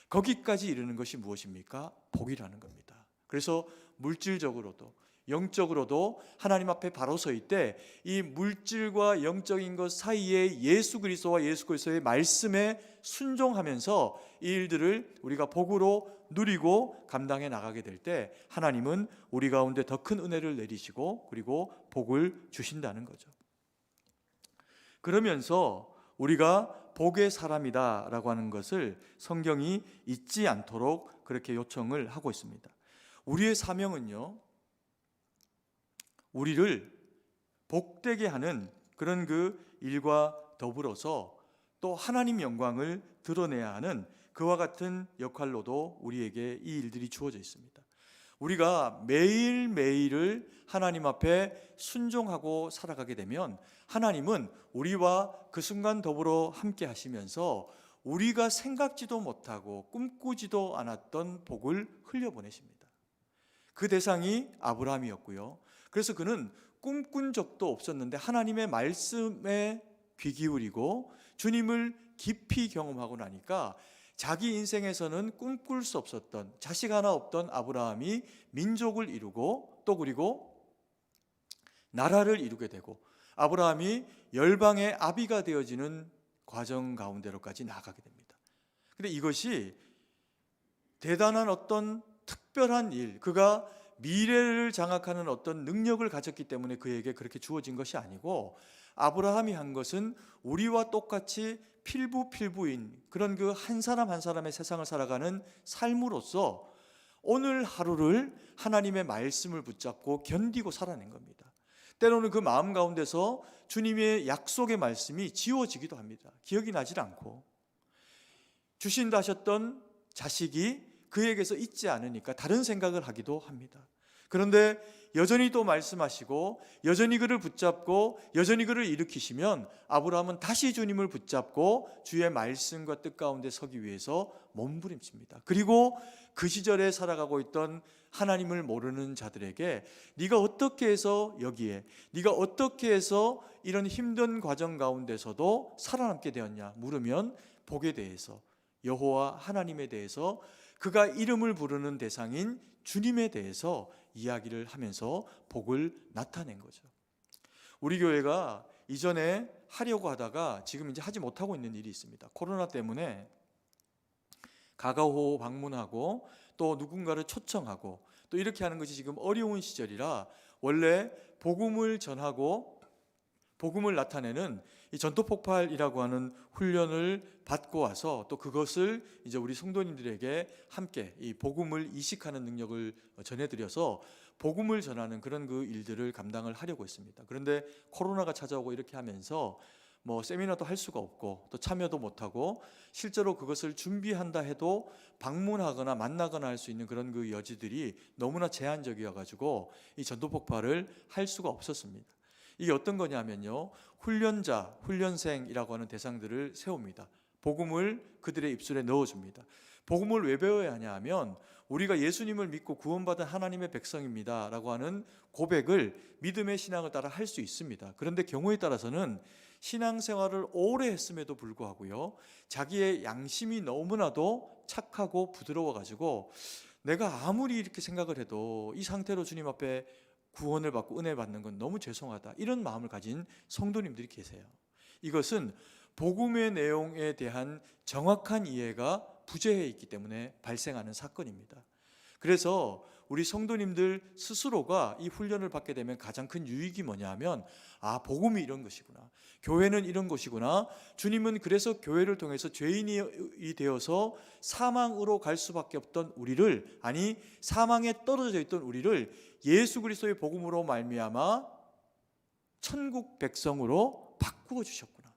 거기까지 이르는 것이 무엇입니까? 복이라는 겁니다. 그래서 물질적으로도 영적으로도 하나님 앞에 바로 서 있되 이 물질과 영적인 것 사이에 예수 그리스도와 예수 그리스도의 말씀에 순종하면서 이 일들을 우리가 복으로 누리고 감당해 나가게 될 때 하나님은 우리 가운데 더 큰 은혜를 내리시고 그리고 복을 주신다는 거죠. 그러면서 우리가 복의 사람이다라고 하는 것을 성경이 잊지 않도록 그렇게 요청을 하고 있습니다. 우리의 사명은요, 우리를 복되게 하는 그런 그 일과 더불어서 또 하나님 영광을 드러내야 하는 그와 같은 역할로도 우리에게 이 일들이 주어져 있습니다. 우리가 매일매일을 하나님 앞에 순종하고 살아가게 되면 하나님은 우리와 그 순간 더불어 함께 하시면서 우리가 생각지도 못하고 꿈꾸지도 않았던 복을 흘려보내십니다. 그 대상이 아브라함이었고요. 그래서 그는 꿈꾼 적도 없었는데 하나님의 말씀에 귀 기울이고 주님을 깊이 경험하고 나니까 자기 인생에서는 꿈꿀 수 없었던, 자식 하나 없던 아브라함이 민족을 이루고 또 그리고 나라를 이루게 되고 아브라함이 열방의 아비가 되어지는 과정 가운데로까지 나가게 됩니다. 그런데 이것이 대단한 어떤 특별한 일, 그가 미래를 장악하는 어떤 능력을 가졌기 때문에 그에게 그렇게 주어진 것이 아니고 아브라함이 한 것은 우리와 똑같이 필부인 그런 그 한 사람 한 사람의 세상을 살아가는 삶으로서 오늘 하루를 하나님의 말씀을 붙잡고 견디고 살아낸 겁니다. 때로는 그 마음 가운데서 주님의 약속의 말씀이 지워지기도 합니다. 기억이 나질 않고 주신다 하셨던 자식이 그에게서 잊지 않으니까 다른 생각을 하기도 합니다. 그런데 여전히 또 말씀하시고 여전히 그를 붙잡고 여전히 그를 일으키시면 아브라함은 다시 주님을 붙잡고 주의 말씀과 뜻 가운데 서기 위해서 몸부림칩니다. 그리고 그 시절에 살아가고 있던 하나님을 모르는 자들에게 네가 어떻게 해서 여기에, 네가 어떻게 해서 이런 힘든 과정 가운데서도 살아남게 되었냐 물으면 복에 대해서, 여호와 하나님에 대해서, 그가 이름을 부르는 대상인 주님에 대해서 이야기를 하면서 복을 나타낸 거죠. 우리 교회가 이전에 하려고 하다가 지금 이제 하지 못하고 있는 일이 있습니다. 코로나 때문에 가가호 방문하고 또 누군가를 초청하고 또 이렇게 하는 것이 지금 어려운 시절이라 원래 복음을 전하고 복음을 나타내는 이 전도폭발이라고 하는 훈련을 받고 와서 또 그것을 이제 우리 성도님들에게 함께 이 복음을 이식하는 능력을 전해드려서 복음을 전하는 그런 그 일들을 감당을 하려고 했습니다. 그런데 코로나가 찾아오고 이렇게 하면서 뭐 세미나도 할 수가 없고 또 참여도 못하고 실제로 그것을 준비한다 해도 방문하거나 만나거나 할 수 있는 그런 그 여지들이 너무나 제한적이어 가지고 이 전도폭발을 할 수가 없었습니다. 이게 어떤 거냐면요, 훈련자, 훈련생이라고 하는 대상들을 세웁니다. 복음을 그들의 입술에 넣어줍니다. 복음을 왜 배워야 하냐 하면 우리가 예수님을 믿고 구원받은 하나님의 백성입니다 라고 하는 고백을 믿음의 신앙을 따라 할 수 있습니다. 그런데 경우에 따라서는 신앙생활을 오래 했음에도 불구하고요, 자기의 양심이 너무나도 착하고 부드러워가지고 내가 아무리 이렇게 생각을 해도 이 상태로 주님 앞에 구원을 받고 은혜 받는 건 너무 죄송하다, 이런 마음을 가진 성도님들이 계세요. 이것은 복음의 내용에 대한 정확한 이해가 부재해 있기 때문에 발생하는 사건입니다. 그래서 우리 성도님들 스스로가 이 훈련을 받게 되면 가장 큰 유익이 뭐냐 하면 복음이 이런 것이구나, 교회는 이런 것이구나, 주님은 그래서 교회를 통해서 죄인이 되어서 사망으로 갈 수밖에 없던 우리를, 아니 사망에 떨어져 있던 우리를 예수 그리스도의 복음으로 말미암아 천국 백성으로 바꾸어 주셨구나.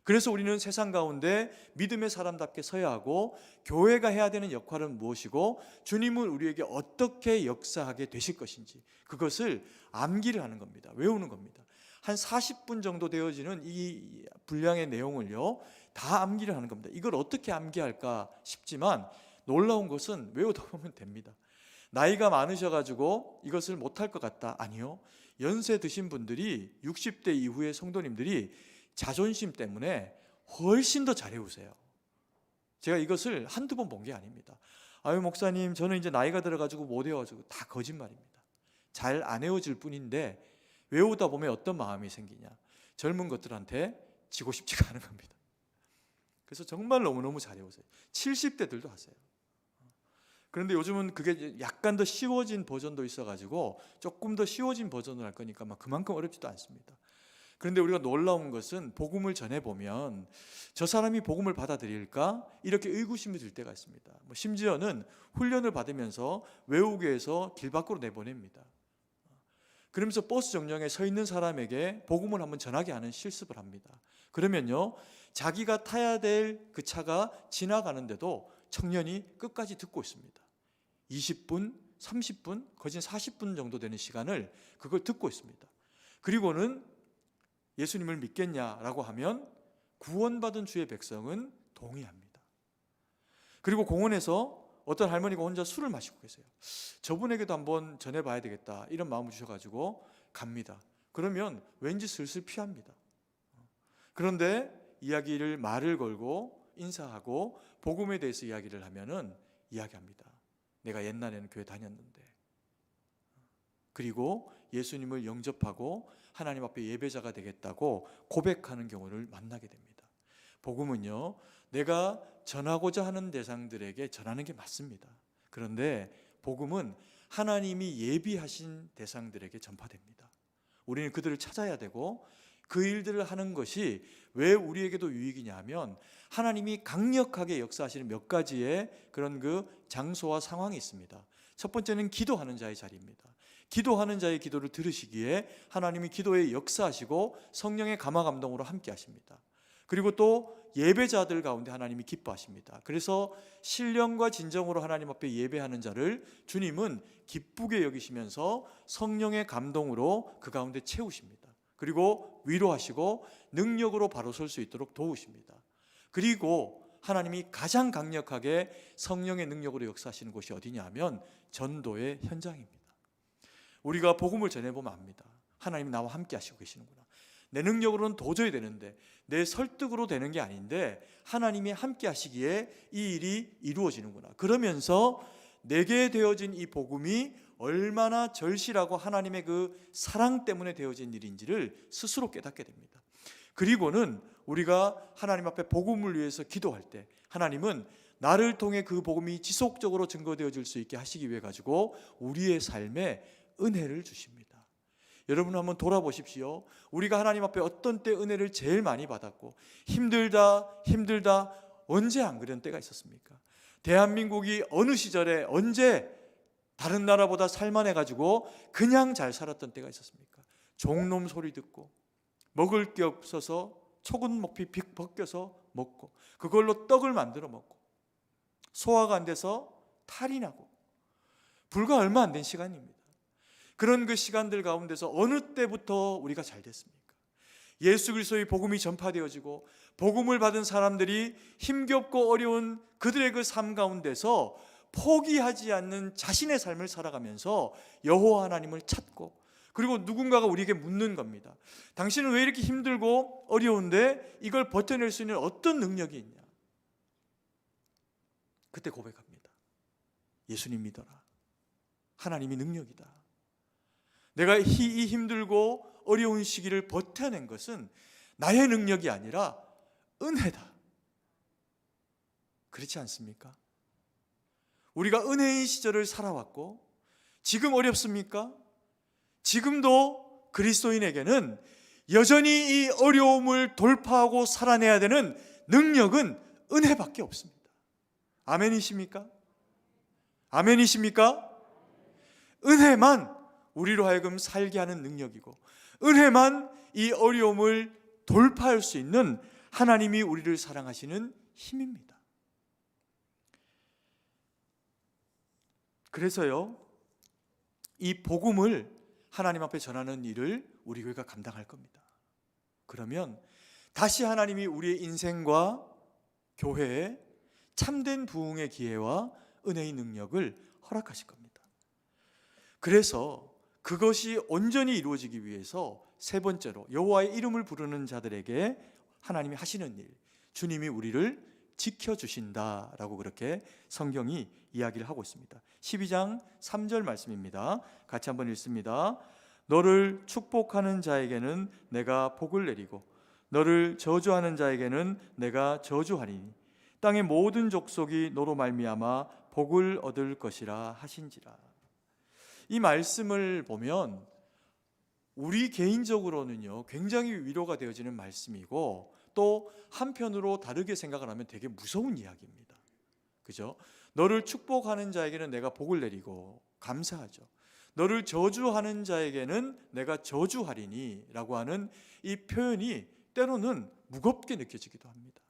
그래서 우리는 세상 가운데 믿음의 사람답게 서야 하고, 교회가 해야 되는 역할은 무엇이고, 주님은 우리에게 어떻게 역사하게 되실 것인지, 그것을 암기를 하는 겁니다. 외우는 겁니다. 한 40분 정도 되어지는 이 분량의 내용을요, 다 암기를 하는 겁니다. 이걸 어떻게 암기할까 싶지만 놀라운 것은 외우다 보면 됩니다. 나이가 많으셔가지고 이것을 못할 것 같다? 아니요. 연세 드신 분들이, 60대 이후의 성도님들이 자존심 때문에 훨씬 더 잘 외우세요. 제가 이것을 한두 번 본 게 아닙니다. 아유 목사님, 저는 이제 나이가 들어가지고 못 외워가지고. 다 거짓말입니다. 잘 안 외워질 뿐인데, 외우다 보면 어떤 마음이 생기냐, 젊은 것들한테 지고 싶지가 않은 겁니다. 그래서 정말 너무너무 잘 외우세요. 70대들도 하세요. 그런데 요즘은 그게 약간 더 쉬워진 버전도 있어가지고 조금 더 쉬워진 버전을 할 거니까 막 그만큼 어렵지도 않습니다. 그런데 우리가 놀라운 것은 복음을 전해보면 저 사람이 복음을 받아들일까? 이렇게 의구심이 들 때가 있습니다. 심지어는 훈련을 받으면서 외우기 위해서 길 밖으로 내보냅니다. 그러면서 버스 정류장에 서 있는 사람에게 복음을 한번 전하게 하는 실습을 합니다. 그러면요, 자기가 타야 될 그 차가 지나가는데도 청년이 끝까지 듣고 있습니다. 20분, 30분, 거진 40분 정도 되는 시간을 그걸 듣고 있습니다. 그리고는 예수님을 믿겠냐라고 하면 구원받은 주의 백성은 동의합니다. 그리고 공원에서 어떤 할머니가 혼자 술을 마시고 계세요. 저분에게도 한번 전해봐야 되겠다, 이런 마음을 주셔가지고 갑니다. 그러면 왠지 슬슬 피합니다. 그런데 말을 걸고 인사하고 복음에 대해서 이야기를 하면은 이야기합니다. 내가 옛날에는 교회 다녔는데, 그리고 예수님을 영접하고 하나님 앞에 예배자가 되겠다고 고백하는 경우를 만나게 됩니다. 복음은요, 내가 전하고자 하는 대상들에게 전하는 게 맞습니다. 그런데 복음은 하나님이 예비하신 대상들에게 전파됩니다. 우리는 그들을 찾아야 되고, 그 일들을 하는 것이 왜 우리에게도 유익이냐 하면, 하나님이 강력하게 역사하시는 몇 가지의 그런 그 장소와 상황이 있습니다. 첫 번째는 기도하는 자의 자리입니다. 기도하는 자의 기도를 들으시기에 하나님이 기도에 역사하시고 성령의 감화 감동으로 함께 하십니다. 그리고 또 예배자들 가운데 하나님이 기뻐하십니다. 그래서 신령과 진정으로 하나님 앞에 예배하는 자를 주님은 기쁘게 여기시면서 성령의 감동으로 그 가운데 채우십니다. 그리고 위로하시고 능력으로 바로 설 수 있도록 도우십니다. 그리고 하나님이 가장 강력하게 성령의 능력으로 역사하시는 곳이 어디냐 하면 전도의 현장입니다. 우리가 복음을 전해보면 압니다. 하나님이 나와 함께 하시고 계시는구나. 내 능력으로는 도저히 되는데, 내 설득으로 되는 게 아닌데 하나님이 함께 하시기에 이 일이 이루어지는구나. 그러면서 내게 되어진 이 복음이 얼마나 절실하고 하나님의 그 사랑 때문에 되어진 일인지를 스스로 깨닫게 됩니다. 그리고는 우리가 하나님 앞에 복음을 위해서 기도할 때 하나님은 나를 통해 그 복음이 지속적으로 증거되어질 수 있게 하시기 위해 가지고 우리의 삶에 은혜를 주십니다. 여러분 한번 돌아보십시오. 우리가 하나님 앞에 어떤 때 은혜를 제일 많이 받았고, 힘들다 언제 안 그런 때가 있었습니까? 대한민국이 어느 시절에 언제 다른 나라보다 살만해가지고 그냥 잘 살았던 때가 있었습니까? 종놈 소리 듣고 먹을 게 없어서 초근 목피 벗겨서 먹고, 그걸로 떡을 만들어 먹고, 소화가 안 돼서 탈이 나고, 불과 얼마 안 된 시간입니다. 그런 그 시간들 가운데서 어느 때부터 우리가 잘 됐습니까? 예수 그리스도의 복음이 전파되어지고 복음을 받은 사람들이 힘겹고 어려운 그들의 그 삶 가운데서 포기하지 않는 자신의 삶을 살아가면서 여호와 하나님을 찾고, 그리고 누군가가 우리에게 묻는 겁니다. 당신은 왜 이렇게 힘들고 어려운데 이걸 버텨낼 수 있는 어떤 능력이 있냐? 그때 고백합니다. 예수님 믿어라. 하나님이 능력이다. 내가 이 힘들고 어려운 시기를 버텨낸 것은 나의 능력이 아니라 은혜다. 그렇지 않습니까? 우리가 은혜의 시절을 살아왔고, 지금 어렵습니까? 지금도 그리스도인에게는 여전히 이 어려움을 돌파하고 살아내야 되는 능력은 은혜밖에 없습니다. 아멘이십니까? 아멘이십니까? 은혜만 우리로 하여금 살게 하는 능력이고, 은혜만 이 어려움을 돌파할 수 있는 하나님이 우리를 사랑하시는 힘입니다. 그래서요, 이 복음을 하나님 앞에 전하는 일을 우리 교회가 감당할 겁니다. 그러면 다시 하나님이 우리의 인생과 교회에 참된 부흥의 기회와 은혜의 능력을 허락하실 겁니다. 그래서 그것이 온전히 이루어지기 위해서 세 번째로 여호와의 이름을 부르는 자들에게 하나님이 하시는 일, 주님이 우리를 지켜주신다라고 그렇게 성경이 이야기를 하고 있습니다. 12장 3절 말씀입니다. 같이 한번 읽습니다. 너를 축복하는 자에게는 내가 복을 내리고 너를 저주하는 자에게는 내가 저주하리니 땅의 모든 족속이 너로 말미암아 복을 얻을 것이라 하신지라. 이 말씀을 보면 우리 개인적으로는요, 굉장히 위로가 되어지는 말씀이고, 또 한편으로 다르게 생각을 하면 되게 무서운 이야기입니다. 그죠? 너를 축복하는 자에게는 내가 복을 내리고, 감사하죠. 너를 저주하는 자에게는 내가 저주하리니 라고 하는 이 표현이 때로는 무겁게 느껴지기도 합니다.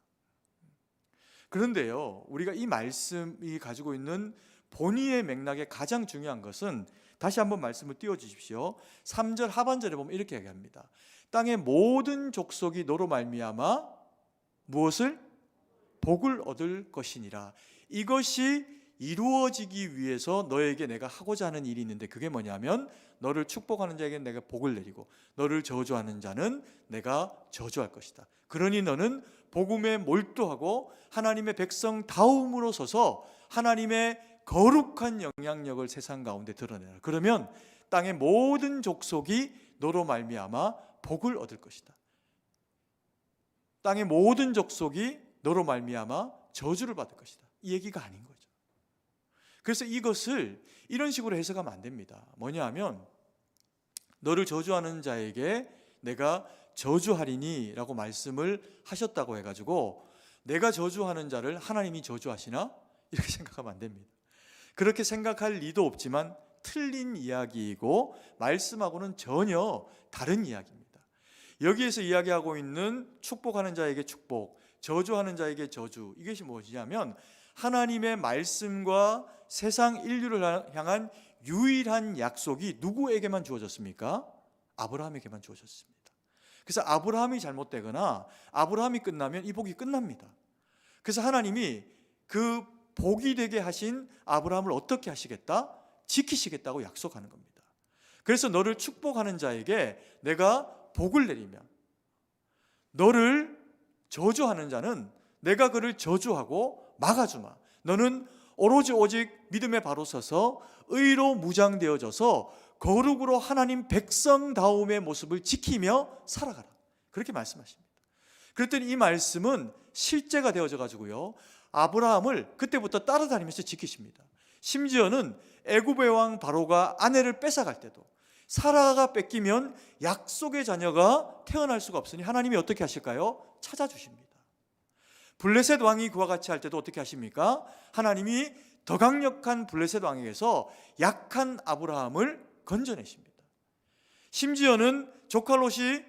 그런데요, 우리가 이 말씀이 가지고 있는 본의의 맥락에 가장 중요한 것은, 다시 한번 말씀을 띄워주십시오. 3절 하반절에 보면 이렇게 얘기합니다. 땅의 모든 족속이 너로 말미암아 무엇을? 복을 얻을 것이니라. 이것이 이루어지기 위해서 너에게 내가 하고자 하는 일이 있는데, 그게 뭐냐면 너를 축복하는 자에게는 내가 복을 내리고 너를 저주하는 자는 내가 저주할 것이다. 그러니 너는 복음에 몰두하고 하나님의 백성 다움으로 서서 하나님의 거룩한 영향력을 세상 가운데 드러내라. 그러면 땅의 모든 족속이 너로 말미암아 복을 얻을 것이다. 땅의 모든 족속이 너로 말미암아 저주를 받을 것이다. 이 얘기가 아닌 거죠. 그래서 이것을 이런 식으로 해석하면 안 됩니다. 뭐냐 하면 너를 저주하는 자에게 내가 저주하리니 라고 말씀을 하셨다고 해가지고 내가 저주하는 자를 하나님이 저주하시나? 이렇게 생각하면 안 됩니다. 그렇게 생각할 리도 없지만 틀린 이야기이고 말씀하고는 전혀 다른 이야기입니다. 여기에서 이야기하고 있는 축복하는 자에게 축복, 저주하는 자에게 저주, 이것이 무엇이냐면 하나님의 말씀과 세상 인류를 향한 유일한 약속이 누구에게만 주어졌습니까? 아브라함에게만 주어졌습니다. 그래서 아브라함이 잘못되거나 아브라함이 끝나면 이 복이 끝납니다. 그래서 하나님이 그 복이 되게 하신 아브라함을 어떻게 하시겠다? 지키시겠다고 약속하는 겁니다. 그래서 너를 축복하는 자에게 내가 복을 내리며 너를 저주하는 자는 내가 그를 저주하고 막아주마. 너는 오로지 오직 믿음에 바로 서서 의로 무장되어져서 거룩으로 하나님 백성다움의 모습을 지키며 살아가라. 그렇게 말씀하십니다. 그랬더니 이 말씀은 실제가 되어져 가지고요, 아브라함을 그때부터 따라다니면서 지키십니다. 심지어는 애굽의 왕 바로가 아내를 뺏어갈 때도 사라가 뺏기면 약속의 자녀가 태어날 수가 없으니 하나님이 어떻게 하실까요? 찾아주십니다. 블레셋 왕이 그와 같이 할 때도 어떻게 하십니까? 하나님이 더 강력한 블레셋 왕에게서 약한 아브라함을 건져내십니다. 심지어는 조카 롯이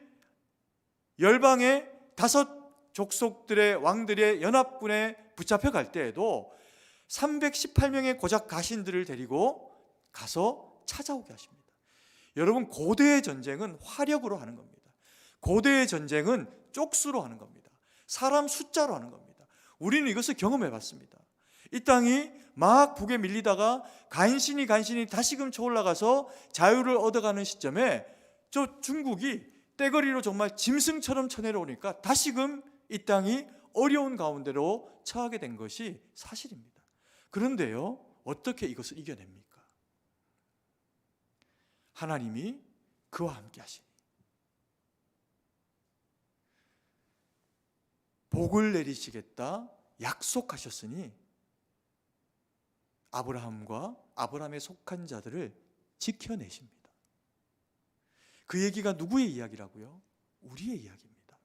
열방의 5 족속들의 왕들의 연합군에 붙잡혀 갈 때에도 318명의 고작 가신들을 데리고 가서 찾아오게 하십니다. 여러분, 고대의 전쟁은 화력으로 하는 겁니다. 고대의 전쟁은 쪽수로 하는 겁니다. 사람 숫자로 하는 겁니다. 우리는 이것을 경험해 봤습니다. 이 땅이 막 북에 밀리다가 간신히 다시금 쳐올라가서 자유를 얻어가는 시점에 저 중국이 떼거리로 정말 짐승처럼 쳐내려오니까 다시금 이 땅이 어려운 가운데로 처하게 된 것이 사실입니다. 그런데요, 어떻게 이것을 이겨냅니까? 하나님이 그와 함께 하시니 복을 내리시겠다 약속하셨으니 아브라함과 아브라함에 속한 자들을 지켜내십니다. 그 얘기가 누구의 이야기라고요? 우리의 이야기입니다.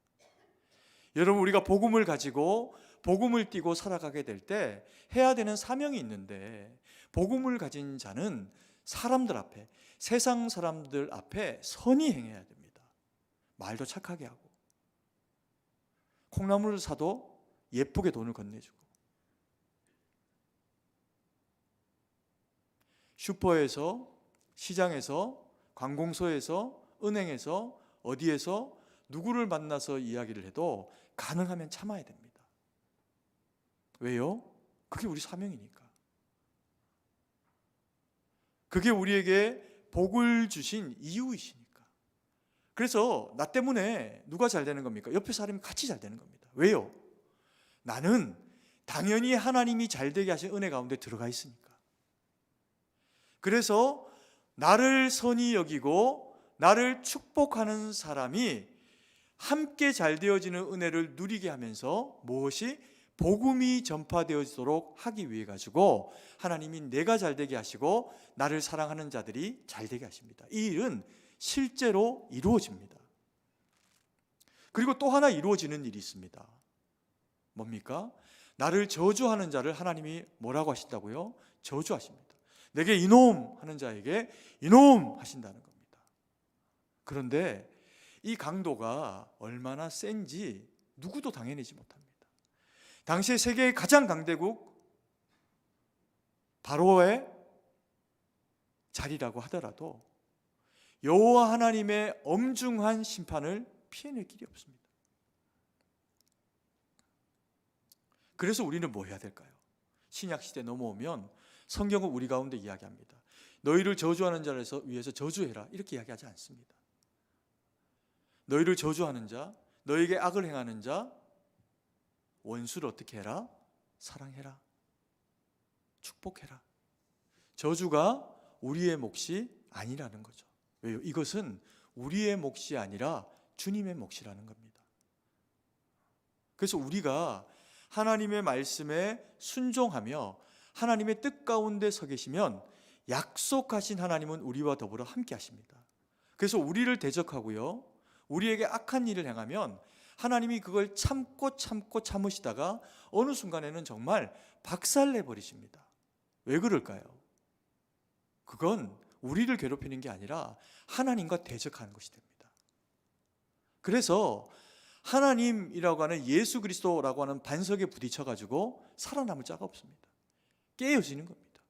여러분, 우리가 복음을 가지고 복음을 띠고 살아가게 될 때 해야 되는 사명이 있는데, 복음을 가진 자는 사람들 앞에, 세상 사람들 앞에 선히 행해야 됩니다. 말도 착하게 하고, 콩나물을 사도 예쁘게 돈을 건네주고, 슈퍼에서, 시장에서, 관공서에서, 은행에서, 어디에서 누구를 만나서 이야기를 해도 가능하면 참아야 됩니다. 왜요? 그게 우리 사명이니까. 그게 우리에게 복을 주신 이유이시니까. 그래서 나 때문에 누가 잘 되는 겁니까? 옆에 사람이 같이 잘 되는 겁니다. 왜요? 나는 당연히 하나님이 잘 되게 하신 은혜 가운데 들어가 있으니까. 그래서 나를 선히 여기고 나를 축복하는 사람이 함께 잘 되어지는 은혜를 누리게 하면서 무엇이? 복음이 전파되어지도록 하기 위해 가지고 하나님이 내가 잘 되게 하시고 나를 사랑하는 자들이 잘 되게 하십니다. 이 일은 실제로 이루어집니다. 그리고 또 하나 이루어지는 일이 있습니다. 뭡니까? 나를 저주하는 자를 하나님이 뭐라고 하신다고요? 저주하십니다. 내게 이놈 하는 자에게 이놈 하신다는 겁니다. 그런데 이 강도가 얼마나 센지 누구도 당해내지 못합니다. 당시에 세계의 가장 강대국 바로의 자리라고 하더라도 여호와 하나님의 엄중한 심판을 피해낼 길이 없습니다. 그래서 우리는 뭐 해야 될까요? 신약시대 넘어오면 성경은 우리 가운데 이야기합니다. 너희를 저주하는 자를 위해서 저주해라 이렇게 이야기하지 않습니다. 너희를 저주하는 자, 너희에게 악을 행하는 자, 원수를 어떻게 해라? 사랑해라. 축복해라. 저주가 우리의 몫이 아니라는 거죠. 왜요? 이것은 우리의 몫이 아니라 주님의 몫이라는 겁니다. 그래서 우리가 하나님의 말씀에 순종하며 하나님의 뜻 가운데 서 계시면 약속하신 하나님은 우리와 더불어 함께 하십니다. 그래서 우리를 대적하고요, 우리에게 악한 일을 행하면 하나님이 그걸 참고 참으시다가 어느 순간에는 정말 박살내 버리십니다. 왜 그럴까요? 그건 우리를 괴롭히는 게 아니라 하나님과 대적하는 것이 됩니다. 그래서 하나님이라고 하는 예수 그리스도라고 하는 반석에 부딪혀 가지고 살아남을 자가 없습니다. 깨어지는 겁니다.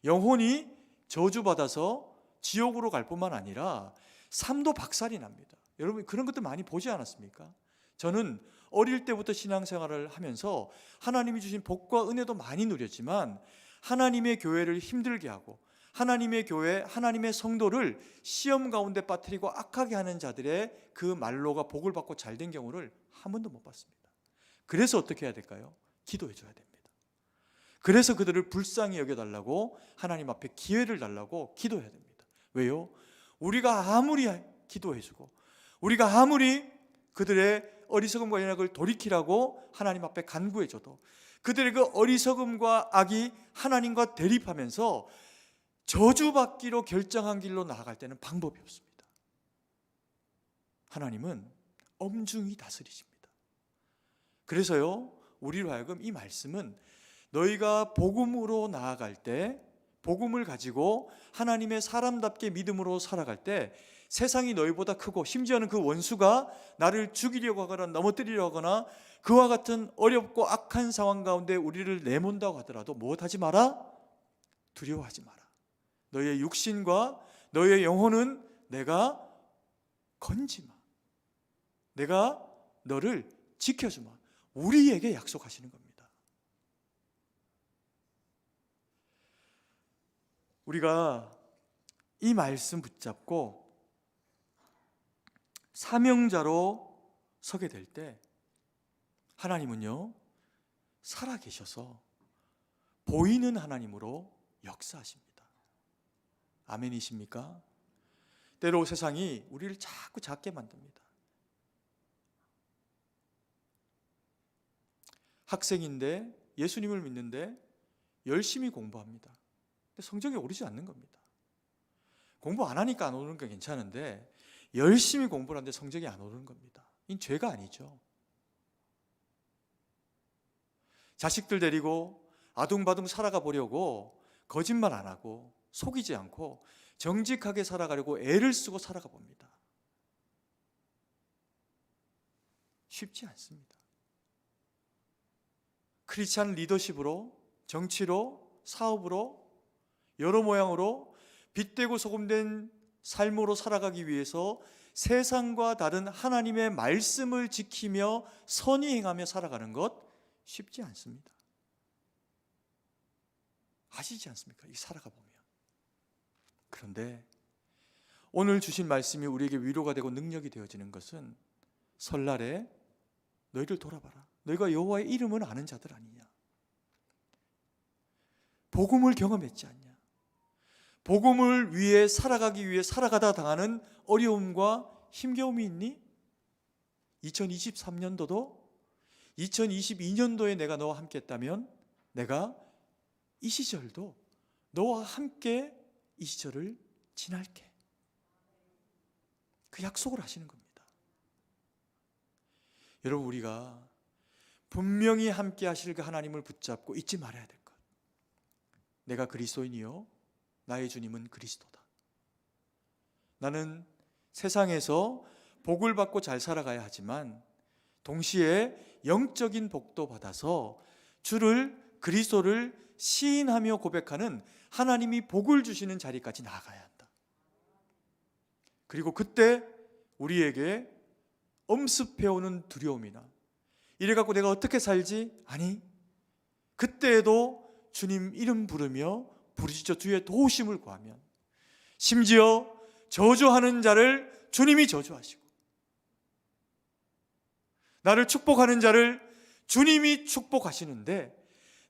영혼이 저주받아서 지옥으로 갈 뿐만 아니라 삶도 박살이 납니다. 여러분 그런 것들 많이 보지 않았습니까? 저는 어릴 때부터 신앙생활을 하면서 하나님이 주신 복과 은혜도 많이 누렸지만 하나님의 교회를 힘들게 하고 하나님의 교회, 하나님의 성도를 시험 가운데 빠뜨리고 악하게 하는 자들의 그 말로가 복을 받고 잘된 경우를 한 번도 못 봤습니다. 그래서 어떻게 해야 될까요? 기도해 줘야 됩니다. 그래서 그들을 불쌍히 여겨달라고 하나님 앞에 기회를 달라고 기도해야 됩니다. 왜요? 우리가 아무리 기도해주고 우리가 아무리 그들의 어리석음과 연약을 돌이키라고 하나님 앞에 간구해줘도 그들의 그 어리석음과 악이 하나님과 대립하면서 저주받기로 결정한 길로 나아갈 때는 방법이 없습니다. 하나님은 엄중히 다스리십니다. 그래서요, 우리로 하여금 이 말씀은 너희가 복음으로 나아갈 때, 복음을 가지고 하나님의 사람답게 믿음으로 살아갈 때 세상이 너희보다 크고 심지어는 그 원수가 나를 죽이려고 하거나 넘어뜨리려고 하거나 그와 같은 어렵고 악한 상황 가운데 우리를 내몬다고 하더라도 무엇하지 마라? 두려워하지 마라. 너희의 육신과 너희의 영혼은 내가 건지마. 내가 너를 지켜주마. 우리에게 약속하시는 겁니다. 우리가 이 말씀 붙잡고 사명자로 서게 될 때 하나님은요 살아계셔서 보이는 하나님으로 역사하십니다. 아멘이십니까? 때로 세상이 우리를 자꾸 작게 만듭니다. 학생인데 예수님을 믿는데 열심히 공부합니다. 근데 성적이 오르지 않는 겁니다. 공부 안 하니까 안 오르는 건 괜찮은데 열심히 공부를 하는데 성적이 안 오르는 겁니다. 이건 죄가 아니죠. 자식들 데리고 아둥바둥 살아가 보려고 거짓말 안 하고 속이지 않고 정직하게 살아가려고 애를 쓰고 살아가 봅니다. 쉽지 않습니다. 크리스찬 리더십으로, 정치로, 사업으로, 여러 모양으로 빛되고 소금된 삶으로 살아가기 위해서 세상과 다른 하나님의 말씀을 지키며 선히 행하며 살아가는 것 쉽지 않습니다. 아시지 않습니까? 이 살아가 보면. 그런데 오늘 주신 말씀이 우리에게 위로가 되고 능력이 되어지는 것은 설날에 너희를 돌아봐라. 너희가 여호와의 이름을 아는 자들 아니냐? 복음을 경험했지 않냐? 복음을 위해 살아가기 위해 살아가다 당하는 어려움과 힘겨움이 있니? 2023년도도 2022년도에 내가 너와 함께 했다면 내가 이 시절도 너와 함께 이 시절을 지날게. 그 약속을 하시는 겁니다. 여러분, 우리가 분명히 함께 하실 그 하나님을 붙잡고 잊지 말아야 될 것. 내가 그리스도인이요 나의 주님은 그리스도다. 나는 세상에서 복을 받고 잘 살아가야 하지만 동시에 영적인 복도 받아서 주를, 그리스도를 시인하며 고백하는 하나님이 복을 주시는 자리까지 나아가야 한다. 그리고 그때 우리에게 엄습해오는 두려움이나 이래갖고 내가 어떻게 살지? 아니, 그때에도 주님 이름 부르며 부르짖어 주의 도우심을 구하면, 심지어 저주하는 자를 주님이 저주하시고 나를 축복하는 자를 주님이 축복하시는데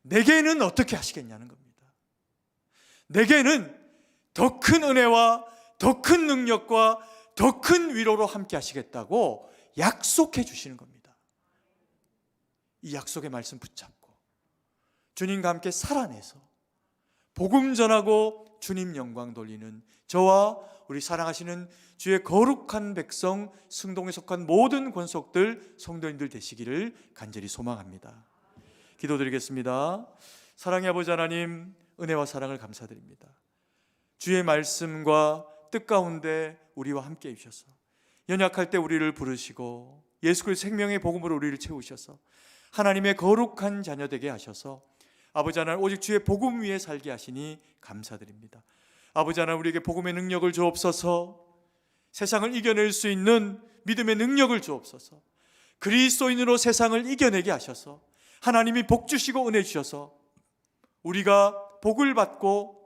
내게는 어떻게 하시겠냐는 겁니다. 내게는 더 큰 은혜와 더 큰 능력과 더 큰 위로로 함께 하시겠다고 약속해 주시는 겁니다. 이 약속의 말씀 붙잡고 주님과 함께 살아내서 복음 전하고 주님 영광 돌리는 저와 우리 사랑하시는 주의 거룩한 백성, 승동에 속한 모든 권속들, 성도님들 되시기를 간절히 소망합니다. 기도드리겠습니다. 사랑의 아버지 하나님, 은혜와 사랑을 감사드립니다. 주의 말씀과 뜻 가운데 우리와 함께 해주셔서 연약할 때 우리를 부르시고 예수 그리스도 생명의 복음으로 우리를 채우셔서 하나님의 거룩한 자녀 되게 하셔서 아버지 하나님 오직 주의 복음 위에 살게 하시니 감사드립니다. 아버지 하나님 우리에게 복음의 능력을 주옵소서. 세상을 이겨낼 수 있는 믿음의 능력을 주옵소서. 그리스도인으로 세상을 이겨내게 하셔서 하나님이 복 주시고 은혜 주셔서 우리가 복을 받고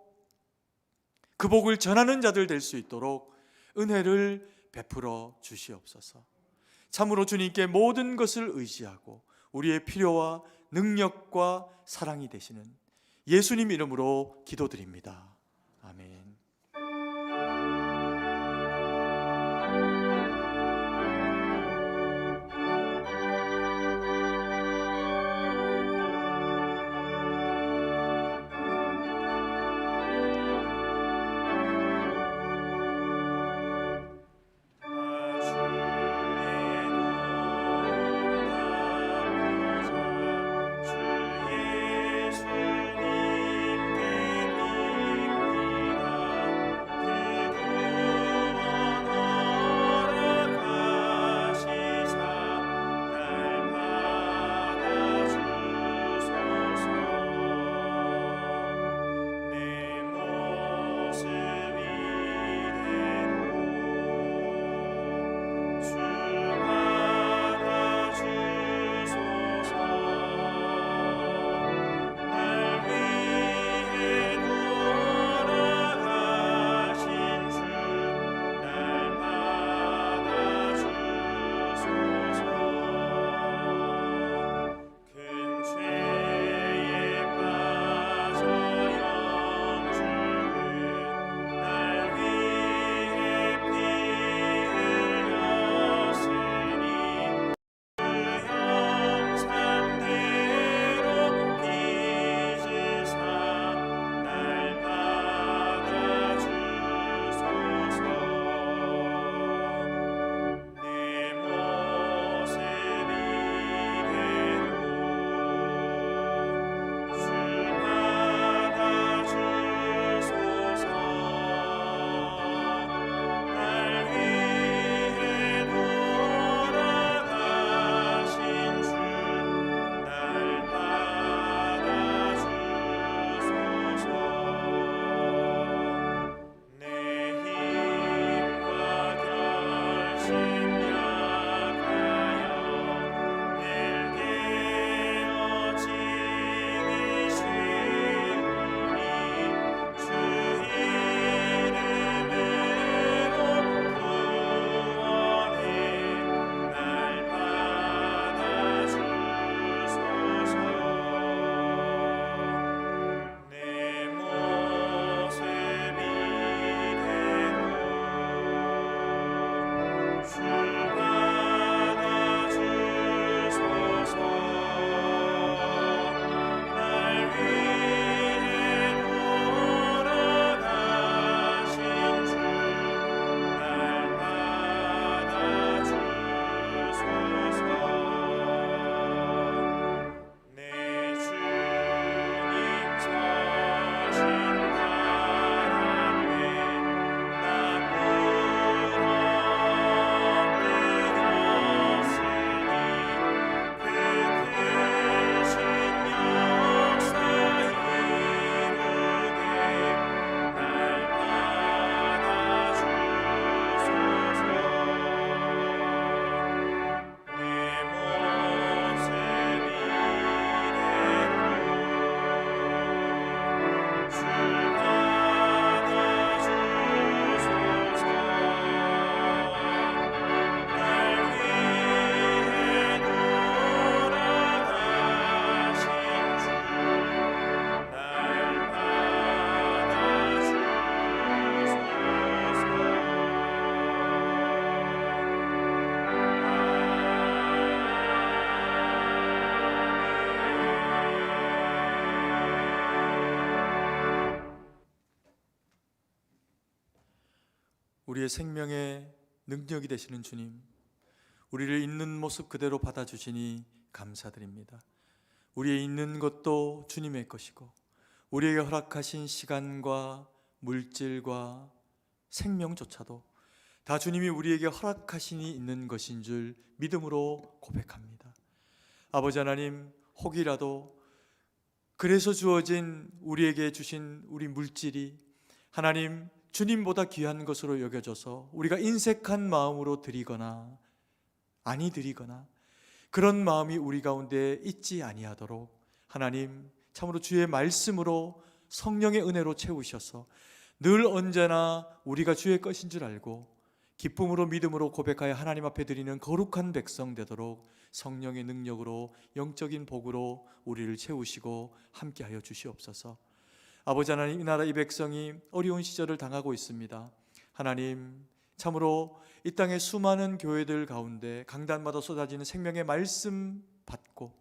그 복을 전하는 자들 될 수 있도록 은혜를 베풀어 주시옵소서. 참으로 주님께 모든 것을 의지하고 우리의 필요와 능력과 사랑이 되시는 예수님 이름으로 기도드립니다. 아멘. 우리의 생명의 능력이 되시는 주님, 우리를 있는 모습 그대로 받아주시니 감사드립니다. 우리의 있는 것도 주님의 것이고 우리에게 허락하신 시간과 물질과 생명조차도 다 주님이 우리에게 허락하시니 있는 것인 줄 믿음으로 고백합니다. 아버지 하나님, 혹이라도 그래서 주어진 우리에게 주신 우리 물질이 하나님 주님보다 귀한 것으로 여겨져서 우리가 인색한 마음으로 드리거나 아니 드리거나 그런 마음이 우리 가운데 있지 아니하도록 하나님 참으로 주의 말씀으로 성령의 은혜로 채우셔서 늘 언제나 우리가 주의 것인 줄 알고 기쁨으로 믿음으로 고백하여 하나님 앞에 드리는 거룩한 백성 되도록 성령의 능력으로 영적인 복으로 우리를 채우시고 함께하여 주시옵소서. 아버지 하나님, 이 나라 이 백성이 어려운 시절을 당하고 있습니다. 하나님, 참으로 이 땅의 수많은 교회들 가운데 강단마다 쏟아지는 생명의 말씀 받고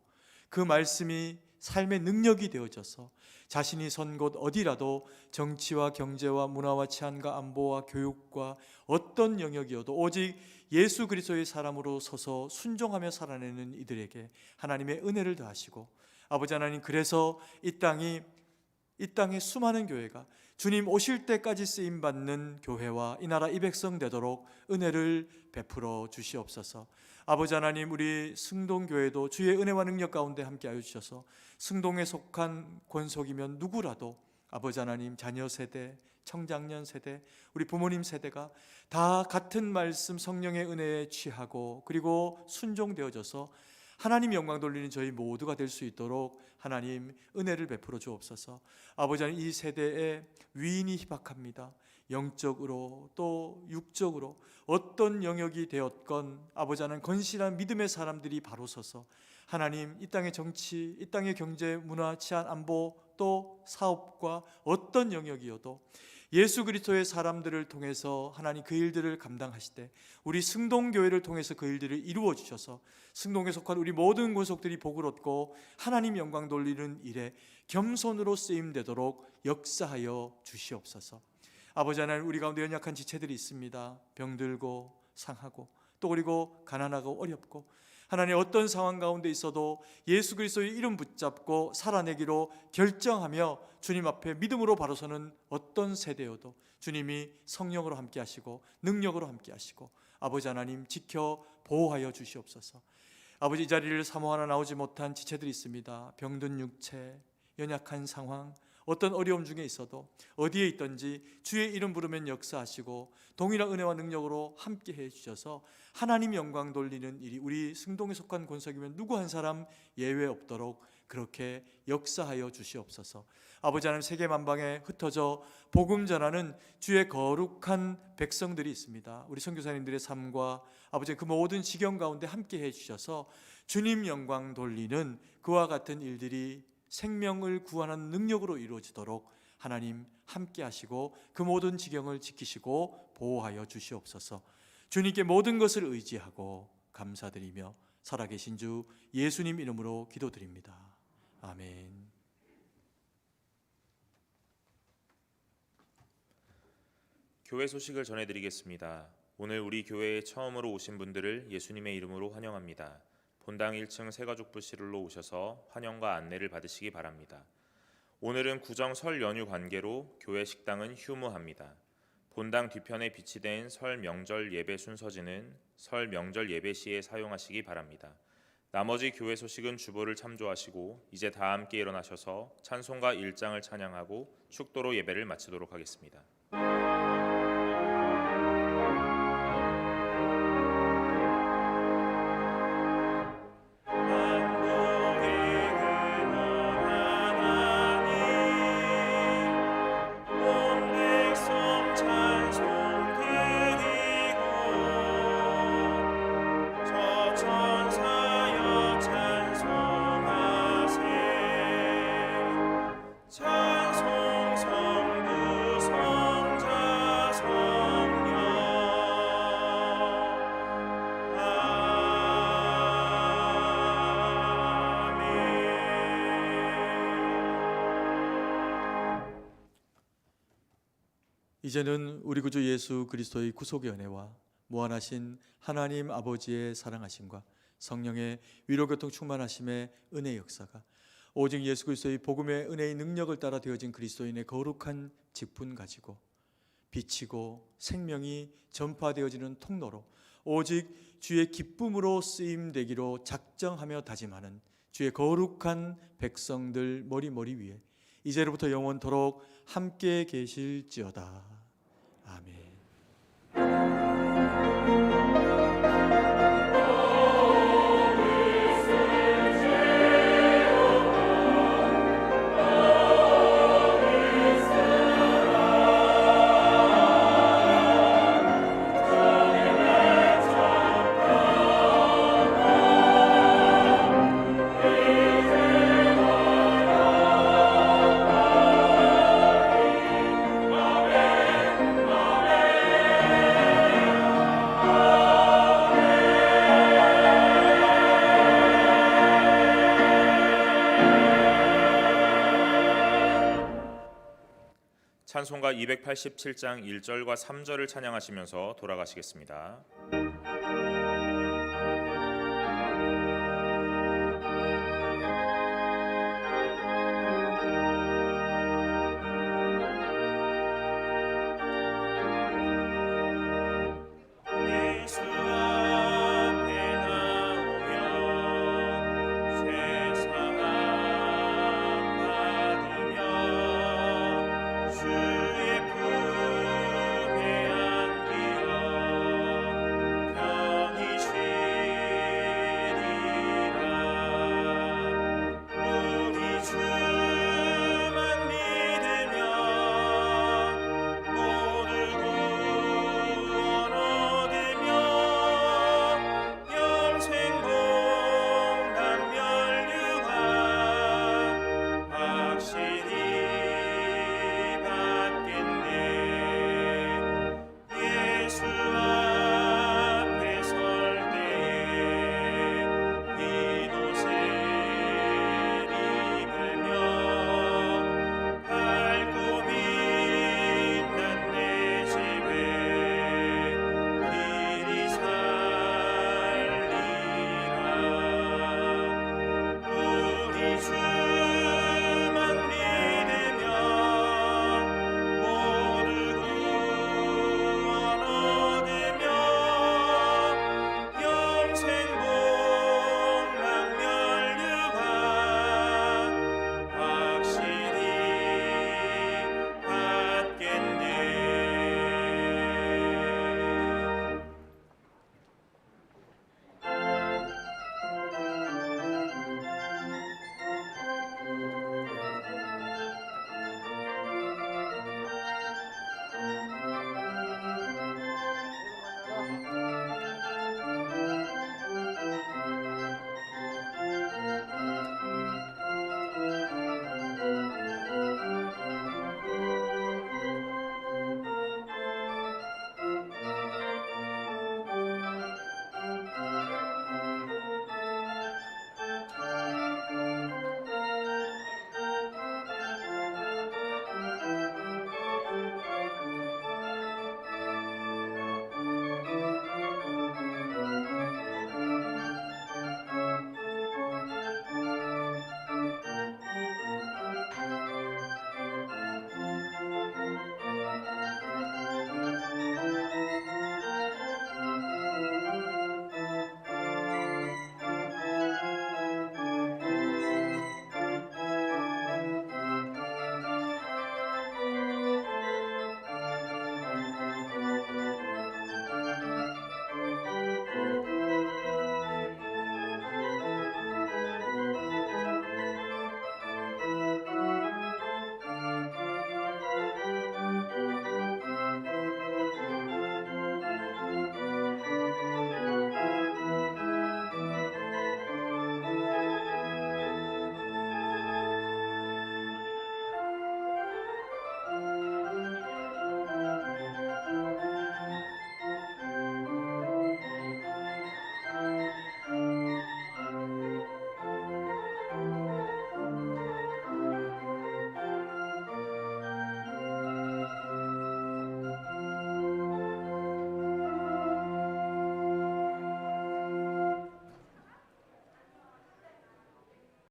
그 말씀이 삶의 능력이 되어져서 자신이 선 곳 어디라도 정치와 경제와 문화와 치안과 안보와 교육과 어떤 영역이어도 오직 예수 그리스도의 사람으로 서서 순종하며 살아내는 이들에게 하나님의 은혜를 더하시고 아버지 하나님, 그래서 이 땅의 수많은 교회가 주님 오실 때까지 쓰임받는 교회와 이 나라 이 백성 되도록 은혜를 베풀어 주시옵소서. 아버지 하나님, 우리 승동교회도 주의 은혜와 능력 가운데 함께하여 주셔서 승동에 속한 권속이면 누구라도 아버지 하나님, 자녀 세대, 청장년 세대, 우리 부모님 세대가 다 같은 말씀 성령의 은혜에 취하고 그리고 순종되어져서 하나님 영광 돌리는 저희 모두가 될 수 있도록 하나님 은혜를 베풀어 주옵소서. 아버지 하나님, 이 세대에 위인이 희박합니다. 영적으로 또 육적으로 어떤 영역이 되었건 아버지 하나님, 건실한 믿음의 사람들이 바로 서서 하나님 이 땅의 정치, 이 땅의 경제, 문화, 치안, 안보 또 사업과 어떤 영역이어도 예수 그리스도의 사람들을 통해서 하나님 그 일들을 감당하시되 우리 승동교회를 통해서 그 일들을 이루어 주셔서 승동에 속한 우리 모든 권속들이 복을 얻고 하나님 영광 돌리는 일에 겸손으로 쓰임되도록 역사하여 주시옵소서. 아버지 하나님, 우리 가운데 연약한 지체들이 있습니다. 병들고 상하고 또 그리고 가난하고 어렵고 하나님 어떤 상황 가운데 있어도 예수 그리스도의 이름 붙잡고 살아내기로 결정하며 주님 앞에 믿음으로 바로 서는 어떤 세대여도 주님이 성령으로 함께 하시고 능력으로 함께 하시고 아버지 하나님 지켜 보호하여 주시옵소서. 아버지, 이 자리를 사모하나 나오지 못한 지체들이 있습니다. 병든 육체, 연약한 상황, 어떤 어려움 중에 있어도 어디에 있든지 주의 이름 부르면 역사하시고 동일한 은혜와 능력으로 함께해 주셔서 하나님 영광 돌리는 일이 우리 승동에 속한 권석이면 누구 한 사람 예외 없도록 그렇게 역사하여 주시옵소서. 아버지 하나님, 세계 만방에 흩어져 복음 전하는 주의 거룩한 백성들이 있습니다. 우리 선교사님들의 삶과 아버지 그 모든 지경 가운데 함께해 주셔서 주님 영광 돌리는 그와 같은 일들이 생명을 구하는 능력으로 이루어지도록 하나님 함께 하시고 그 모든 지경을 지키시고 보호하여 주시옵소서. 주님께 모든 것을 의지하고 감사드리며 살아계신 주 예수님 이름으로 기도드립니다. 아멘. 교회 소식을 전해드리겠습니다. 오늘 우리 교회에 처음으로 오신 분들을 예수님의 이름으로 환영합니다. 본당 1층 새가족부실로 오셔서 환영과 안내를 받으시기 바랍니다. 오늘은 구정 설 연휴 관계로 교회 식당은 휴무합니다. 본당 뒤편에 비치된 설 명절 예배 순서지는 설 명절 예배 시에 사용하시기 바랍니다. 나머지 교회 소식은 주보를 참조하시고 이제 다 함께 일어나셔서 찬송가 1장을 찬양하고 축도로 예배를 마치도록 하겠습니다. 이제는 우리 구주 예수 그리스도의 구속의 은혜와 무한하신 하나님 아버지의 사랑하심과 성령의 위로교통 충만하심의 은혜의 역사가 오직 예수 그리스도의 복음의 은혜의 능력을 따라 되어진 그리스도인의 거룩한 직분 가지고 비치고 생명이 전파되어지는 통로로 오직 주의 기쁨으로 쓰임되기로 작정하며 다짐하는 주의 거룩한 백성들 머리 위에 이제로부터 영원토록 함께 계실지어다. 아멘. 찬송가 287장 1절과 3절을 찬양하시면서 돌아가시겠습니다.